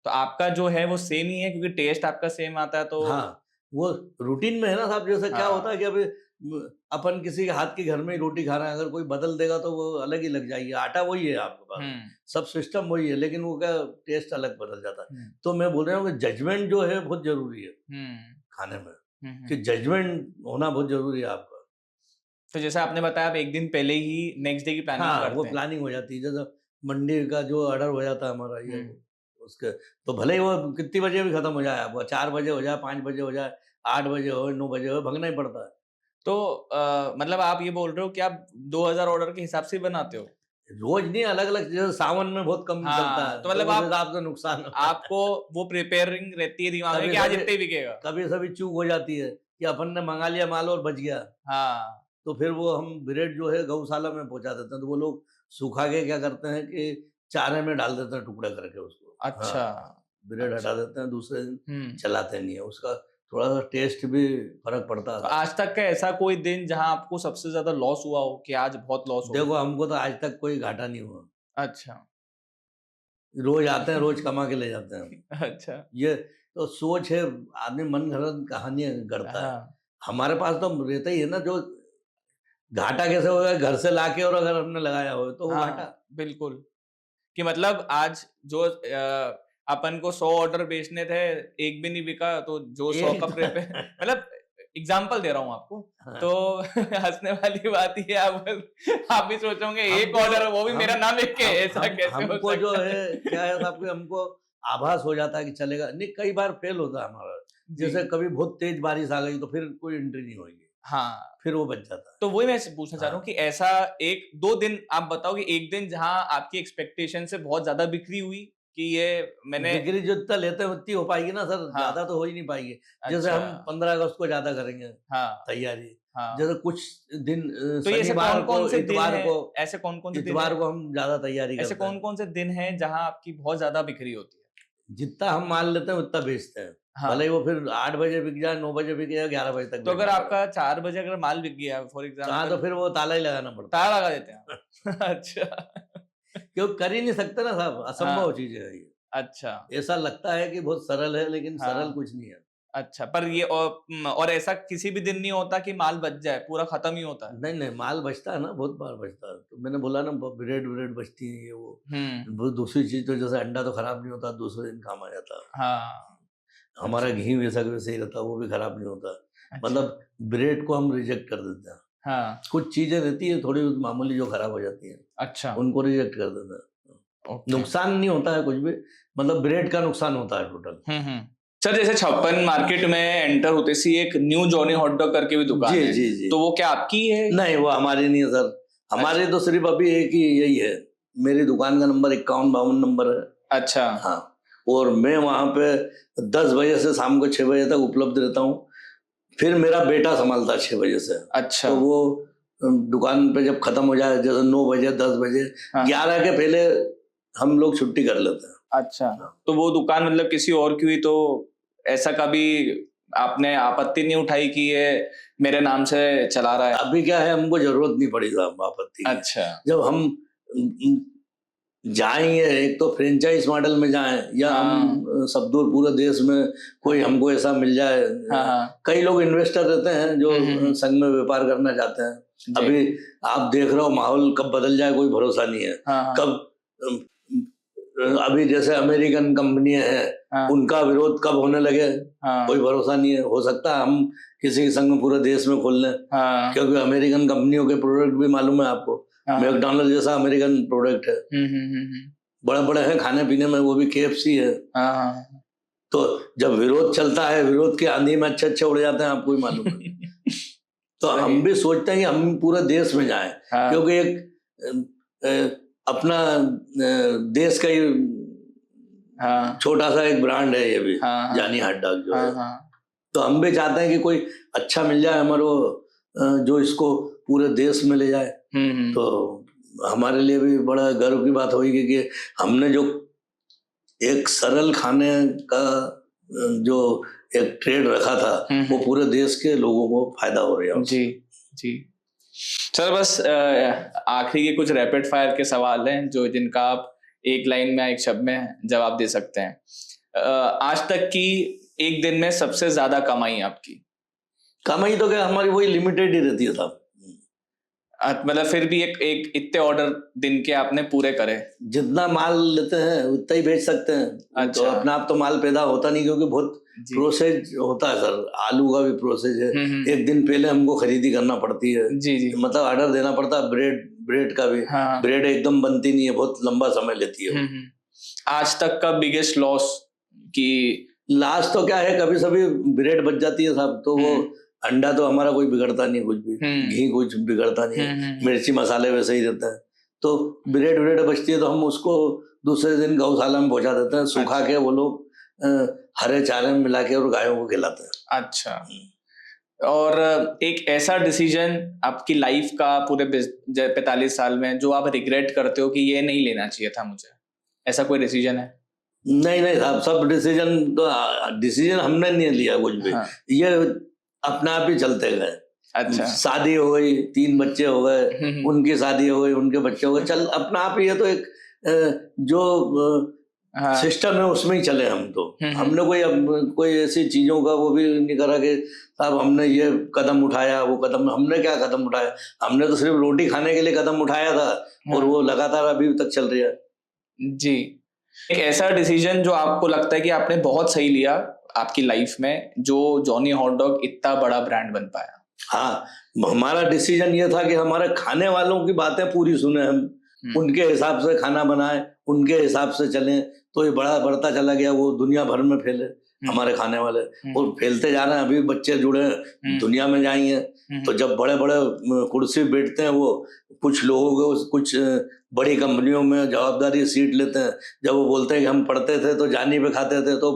तो आपका जो है वो सेम ही है, क्योंकि टेस्ट आपका सेम आता है तो हाँ, वो रूटीन में है ना साहब। जैसे क्या होता हाँ। है कि अभी अपन किसी के हाथ की घर में ही रोटी खा रहे हैं, अगर कोई बदल देगा तो वो अलग ही लग जाएगी। आटा वही है आपके पास, हम्म सब सिस्टम वही है, लेकिन वो क्या टेस्ट अलग बदल जाता है। हम्म तो मैं बोल रहा हूँ कि जजमेंट जो है बहुत जरूरी है हम्म खाने में, हम्म। कि जजमेंट होना बहुत जरूरी है आपका। तो जैसे आपने बताया, आप एक दिन पहले ही नेक्स्ट डे की प्लानिंग हाँ, वो करते हैं। प्लानिंग हो जाती है। जैसे मंडी का जो ऑर्डर हो जाता है हमारा, ये हम्म। उसके, तो भले ही वो कितनी बजे भी खत्म हो जाए, आपको 4 बजे हो जाए, 5 बजे हो जाए, 8 बजे हो, 9 बजे हो, भगना ही पड़ता है। तो मतलब आप ये बोल रहे हो कि आप 2000 ऑर्डर के हिसाब से ही बनाते हो? रोज नहीं, अलग अलग, जैसे सावन में बहुत कम चलता हाँ, है, तो तो मतलब उस आप हिसाब से नुकसान होता है। आपको वो प्रिपेयरिंग रहती है दिमाग में कभी कि आज कभी इतने ही बिकेगा। कभी कभी चूक हो जाती है कि अपन ने मंगा लिया माल और बच गया, हाँ। तो फिर वो हम ब्रेड जो है गौशाला में पहुंचा देते हैं। तो वो लोग सुखा के क्या करते हैं कि चारे में डाल देते हैं टुकड़े करके उसको। हाँ, अच्छा। ब्रेड हटा अच्छा। देते हैं, दूसरे दिन हम्म। चलाते नहीं है, उसका थोड़ा सा टेस्ट भी फर्क पड़ता तो है। आज तक का ऐसा कोई दिन जहां आपको सबसे ज्यादा लॉस हुआ हो कि आज बहुत लॉस हो देखो, गया? हमको तो आज तक कोई घाटा नहीं हुआ। अच्छा। रोज आते हैं, रोज कमा के ले जाते हैं। अच्छा। ये तो सोच है, आदमी मन घड़ंत कहानियां गढ़ता है। हाँ। हमारे पास तो रहता ही है ना, जो घाटा कैसे होगा, घर से लाके और अगर हमने लगाया हो तो वो घाटा। हाँ, बिल्कुल। कि मतलब आज जो अपन को 100 ऑर्डर बेचने थे, एक भी नहीं बिका, तो जो 100 एक का प्रिपे मतलब एग्जाम्पल दे रहा हूँ आपको। हाँ, तो हंसने वाली बात ही है, आप भी सोचोगे एक हमको ऑर्डर, वो भी मेरा नाम लिख के, ऐसा कैसे हो हमको जो सकता है है? क्या है साहब, कि हमको आभास हो जाता है कि चलेगा नहीं। कई बार फेल होता है हमारा, जी। जैसे कभी बहुत तेज बारिश आ गई तो फिर कोई एंट्री नहीं होगी, हाँ, फिर वो बच जाता है। तो वही मैं पूछना चाह रहा हूँ हाँ, कि ऐसा एक दो दिन आप बताओ कि एक दिन जहां आपकी एक्सपेक्टेशन से बहुत ज्यादा बिक्री हुई, कि ये मैंने बिक्री जो जितना लेते हैं उतनी हो पाएगी ना सर, हाँ। ज्यादा तो हो ही नहीं पाएगी। जैसे अच्छा। हम 15 अगस्त को ज्यादा करेंगे हाँ। तैयारी, हाँ। जैसे कुछ दिन तो ये ऐसे शनिवार कौन को, कौन से दिन इतवार है, को, ऐसे कौन कौन से दिन इतवार है, को हम ज्यादा तैयारी ऐसे करते कौन हैं। कौन से दिन है जहां आपकी बहुत ज्यादा बिक्री होती है? जितना हम माल लेते हैं उतना बेचते हैं, भले ही हाँ। वो फिर 8 बजे बिक जाए, 9 बजे बिक जाए, 11 बजे तक तो अगर बेचना पड़े। आपका 4 बजे अगर माल बिक गया फॉर हाँ, तो एग्जांपल, फिर वो ताला ही लगाना पड़ता ताला लगा देते है। हैं? अच्छा। क्योंकि कर ही नहीं सकते ना साहब, असंभव हाँ। चीज है ये। अच्छा। ऐसा लगता है कि बहुत सरल है, लेकिन सरल हाँ। कुछ नहीं है। अच्छा, पर ये और ऐसा किसी भी दिन नहीं होता कि माल बच जाए, पूरा खत्म ही होता है? नहीं नहीं, माल बचता है ना, बहुत बार बचता है। तो मैंने बोला ना, ब्रेड ब्रेड बचती है, ये हम्म। वो दूसरी चीज तो जैसे अंडा तो खराब नहीं होता, दूसरे दिन काम आ जाता है। हाँ। हमारा अच्छा। घी वैसा का वैसे ही रहता है, वो भी खराब नहीं होता। अच्छा। मतलब ब्रेड को हम रिजेक्ट कर देते हैं। हाँ। कुछ चीजें रहती है थोड़ी मामूली जो खराब हो जाती है, अच्छा। उनको रिजेक्ट कर देते हैं। ओके। नुकसान नहीं होता है कुछ भी, मतलब ब्रेड का नुकसान होता है टोटल। हम्म। सर, जैसे 56 मार्केट में एंटर होते सी एक न्यू जॉनी हॉट डॉग करके भी दुकान जी है, जी जी। तो वो क्या आपकी है? नहीं, वो हमारी नहीं है सर। हमारे अच्छा। तो सिर्फ अभी एक ही यही है। मेरी दुकान का नंबर 5152 नंबर है। अच्छा। हाँ, और मैं वहाँ पे 10 बजे से शाम को 6 बजे तक उपलब्ध रहता हूँ। फिर मेरा बेटा संभालता है 6 बजे से। अच्छा। तो वो दुकान पे जब खत्म हो जाए, जैसे 9 बजे 10 बजे, हाँ। 11 के पहले हम लोग छुट्टी कर लेते हैं। अच्छा, हाँ। तो वो दुकान मतलब किसी और की हुई तो ऐसा कभी आपने आपत्ति नहीं उठाई कि ये मेरे नाम से चला रहा है? अभी क्या है, हमको जरूरत नहीं पड़ी साहब आपत्ति की। अच्छा। जब हम जाएंगे, एक तो फ्रेंचाइज मॉडल में जाएं, या हाँ। हम सब दूर पूरे देश में कोई हमको ऐसा मिल जाए। हाँ हाँ। कई लोग इन्वेस्टर रहते हैं जो हम्म। संघ में व्यापार करना चाहते हैं। जी। अभी आप देख रहे हो, माहौल कब बदल जाए कोई भरोसा नहीं है। हाँ हाँ। कब अभी जैसे अमेरिकन कंपनियां हैं, हाँ उनका विरोध कब होने लगे, हाँ कोई भरोसा नहीं है। हो सकता है हम किसी के संग पूरे देश में खोल लें, हाँ। क्योंकि अमेरिकन कंपनियों के प्रोडक्ट भी मालूम है आपको। हाँ। मैकडॉनल्ड जैसा अमेरिकन प्रोडक्ट है, बड़े बड़े हैं खाने पीने में, वो भी KFC है। हाँ हाँ। तो जब विरोध चलता है, विरोध की आंधी में अच्छे अच्छे उड़ जाते हैं, आपको ही मालूम है। तो सही। हम भी सोचते हैं कि हम पूरे देश में जाएं, हाँ। क्योंकि एक अपना देश का ही हाँ छोटा सा एक ब्रांड है ये भी, हाँ हाँ। जॉनी हॉट डॉग जो हाँ है। हाँ। तो हम भी चाहते हैं कि कोई अच्छा मिल जाए हमारे को, जो इसको पूरे देश में ले जाए। तो हमारे लिए भी बड़ा गर्व की बात होगी कि हमने जो एक सरल खाने का जो एक ट्रेड रखा था, वो पूरे देश के लोगों को फायदा हो रहा है। जी जी। सर, बस आखिरी के कुछ रैपिड फायर के सवाल हैं जो जिनका आप एक लाइन में एक शब्द में जवाब दे सकते हैं। आज तक की एक दिन में सबसे ज्यादा कमाई आपकी? कमाई तो क्या हमारी वही लिमिटेड ही रहती है साहब। मतलब फिर भी एक इतने ऑर्डर दिन के आपने पूरे करे? जितना माल लेते हैं उतना ही बेच सकते हैं। अच्छा। तो अपना आप तो माल पैदा होता नहीं, क्योंकि बहुत प्रोसेस होता है सर। आलू का भी प्रोसेस है, एक दिन पहले हमको खरीदी करना पड़ती है। जी। मतलब ऑर्डर देना पड़ता है। ब्रेड का भी। हाँ। ब्रेड एकदम बनती नहीं है, बहुत लंबा समय लेती है। आज तक का बिगेस्ट लॉस की? लास्ट तो क्या है, कभी सभी ब्रेड बच जाती है साहब, तो वो अंडा तो हमारा कोई बिगड़ता नहीं, कुछ भी घी कुछ बिगड़ता नहीं है, मिर्ची मसाले वैसे ही रहता है। तो ब्रेड बचती है तो हम उसको दूसरे दिन गौशाला में पहुंचा देते हैं, सुखा के वो लोग हरे चारे में मिला के और गायों को खिलाते हैं। अच्छा। और एक ऐसा डिसीजन आपकी लाइफ का पूरे 45 साल में जो आप रिग्रेट करते हो कि ये नहीं लेना चाहिए था मुझे, ऐसा कोई डिसीजन है? नहीं साहब, सब डिसीजन हमने नहीं लिया कुछ भी। हाँ। ये अपने आप ही चलते गए। अच्छा। शादी हो गई, 3 बच्चे हो गए, उनकी शादी हो गई, उनके बच्चे हो गए, चल अपना आप ही। ये तो एक जो सिस्टम है उसमें ही चले हम तो। हमने कोई ऐसी चीजों का वो भी नहीं करा कि साहब हमने ये कदम उठाया वो कदम। हमने क्या कदम उठाया, हमने तो सिर्फ रोटी खाने के लिए कदम उठाया था। और वो लगातार अभी तक चल रही है। जी। एक ऐसा डिसीजन जो आपको लगता है कि आपने बहुत सही लिया आपकी लाइफ में, जो जॉनी हॉट डॉग इतना बड़ा ब्रांड बन पाया? हाँ, हमारा डिसीजन ये था कि हमारे खाने वालों की बातें पूरी सुने हम, उनके हिसाब से खाना बनाए, उनके हिसाब से चलें, तो ये बड़ा बढ़ता चला गया। वो दुनिया भर में फैले हमारे खाने वाले, और फैलते जा रहे हैं। अभी बच्चे जुड़े हैं, दुनिया में जाएंगे। तो जब बड़े बड़े कुर्सी बैठते हैं, वो कुछ लोगों को कुछ बड़ी कंपनियों में जवाबदारी सीट लेते हैं, जब वो बोलते हैं कि हम पढ़ते थे तो जानी पे खाते थे, तो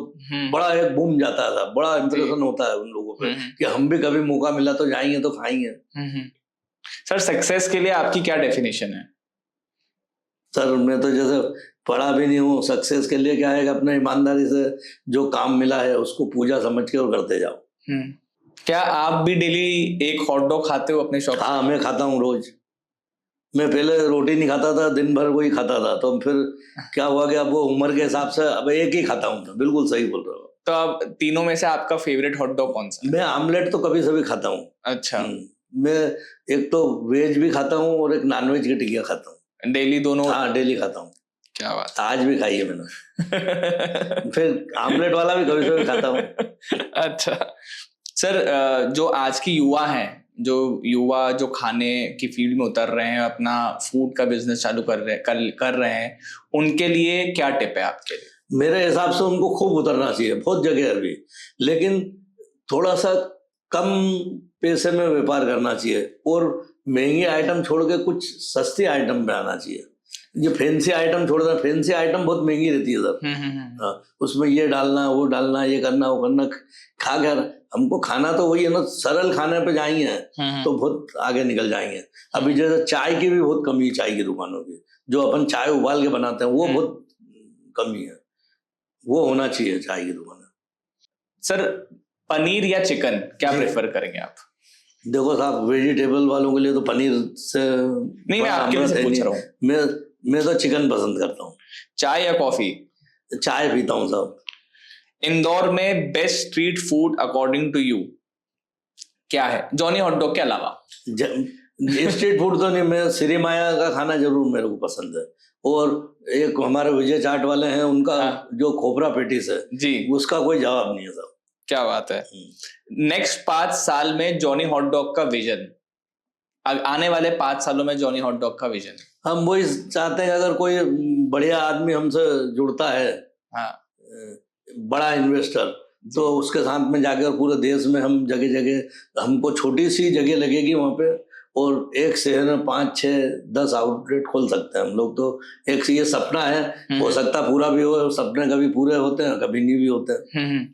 बड़ा एक बूम जाता था, बड़ा इंप्रेशन होता है उन लोगों पे कि हम भी कभी मौका मिला तो जाएंगे तो खाएंगे। सर, सक्सेस के लिए आपकी क्या डेफिनेशन है? सर, मैं तो जैसे पढ़ा भी नहीं हूँ। सक्सेस के लिए क्या है कि अपने ईमानदारी से जो काम मिला है उसको पूजा समझ के और करते जाओ। क्या आप भी डेली एक हॉट डॉग खाते हो अपने शॉप? हाँ, मैं खाता हूँ रोज। मैं पहले रोटी नहीं खाता था, दिन भर वही खाता था। तो फिर क्या हुआ कि अब वो उम्र के हिसाब से अब एक ही खाता हूँ। बिल्कुल सही बोल रहे हो। तो अब तीनों में से आपका फेवरेट हॉट डॉग कौन सा? मैं आमलेट तो कभी सभी खाता हूँ। अच्छा। मैं एक तो वेज भी खाता हूँ और एक नॉनवेज की टिक्किया खाता हूँ। डेली दोनों? हाँ, डेली खाता हूँ। क्या बात। आज भी खाई है मैंने। फिर आमलेट वाला भी कभी कभी खाता हूँ। अच्छा सर, जो आज की युवा हैं, जो खाने की फील्ड में उतर रहे हैं, अपना फूड का बिजनेस चालू कर रहे हैं, उनके लिए क्या टिप है आपके लिए? मेरे हिसाब से उनको खूब उतरना चाहिए, बहुत जगह है अभी, लेकिन थोड़ा सा कम पैसे में व्यापार करना चाहिए और महंगी आइटम छोड़ के कुछ सस्ती आइटम पे आना चाहिए। ये फैंसी आइटम छोड़ देना, फैंसी आइटम बहुत महंगी रहती है सर। उसमें ये डालना वो डालना, ये करना वो करना, खा कर हमको खाना तो वही है ना, सरल खाने पे जाएंगे तो बहुत आगे निकल जाएंगे। अभी जैसे चाय की भी बहुत कमी है, चाय की दुकानों की, जो अपन चाय उबाल के बनाते हैं वो बहुत कमी है, वो होना चाहिए चाय की दुकान। सर, पनीर या चिकन क्या प्रेफर करेंगे आप? देखो साहब, वेजिटेबल वालों के लिए तो पनीर से नहीं, मैं आपके लिए पूछ रहा हूँ। मैं तो चिकन पसंद करता हूँ। चाय या कॉफी? चाय पीता हूँ साहब। इंदौर में best street food according to you क्या है, जॉनी हॉट डॉग के अलावा? स्ट्रीट फूड तो नहीं, मैं श्री माया का खाना जरूर मेरे को पसंद है। और एक हमारे विजय चाट वाले हैं, उनका जो खोपरा पेटीस है जी, उसका कोई जवाब नहीं है साहब। क्या बात है। नेक्स्ट 5 साल में जॉनी हॉट डॉग का विजन, आने वाले 5 सालों में जॉनी हॉट डॉग का विजन? हम वही चाहते हैं, अगर कोई बढ़िया आदमी हमसे जुड़ता है, बड़ा इन्वेस्टर, तो उसके साथ में जाकर पूरे देश में हम जगह जगह, हमको छोटी सी जगह लगेगी वहाँ पे, और एक शहर में 5, 6, 10 आउटलेट खोल सकते हैं हम लोग। तो एक ये सपना है, हो सकता पूरा भी हो। सपने कभी पूरे होते हैं, कभी नहीं भी होते हैं।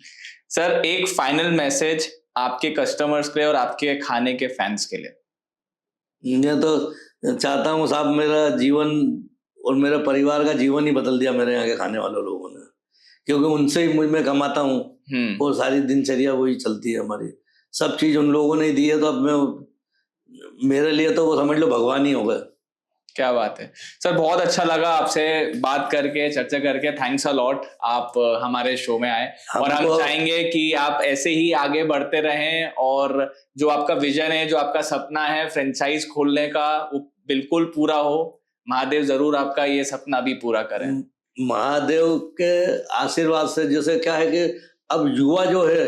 सर, एक फाइनल मैसेज आपके कस्टमर्स के लिए और आपके खाने के फैंस के लिए? मैं तो चाहता हूँ साहब, मेरा जीवन और मेरे परिवार का जीवन ही बदल दिया मेरे यहाँ के खाने वाले लोगों ने, क्योंकि उनसे ही मैं कमाता हूँ और सारी दिनचर्या वही चलती है हमारी। सब चीज उन लोगों ने दी है, तो अब मैं, मेरे लिए तो वो समझ लो भगवान ही हो गए। क्या बात है सर, बहुत अच्छा लगा आपसे बात करके, चर्चा करके। थैंक्स अ लॉट, आप हमारे शो में आए और हम चाहेंगे कि आप ऐसे ही आगे बढ़ते रहें और जो आपका विजन है, जो आपका सपना है फ्रेंचाइज खोलने का, वो बिल्कुल पूरा हो। महादेव जरूर आपका ये सपना भी पूरा करें। महादेव के आशीर्वाद से जैसे क्या है कि अब युवा जो है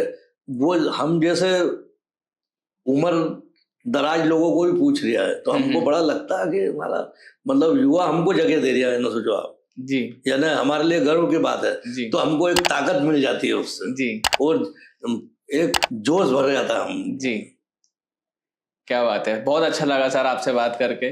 वो हम जैसे उम्र दराज लोगों को भी पूछ रहा है, तो हमको बड़ा लगता है कि हमारा मतलब युवा हमको जगह दे रहा है ना, सोचो आप जी, यानी हमारे लिए गर्व की बात है जी। तो हमको एक ताकत मिल जाती है उससे जी, और एक जोश भर जाता है हम जी। क्या बात है, बहुत अच्छा लगा सर आपसे बात करके।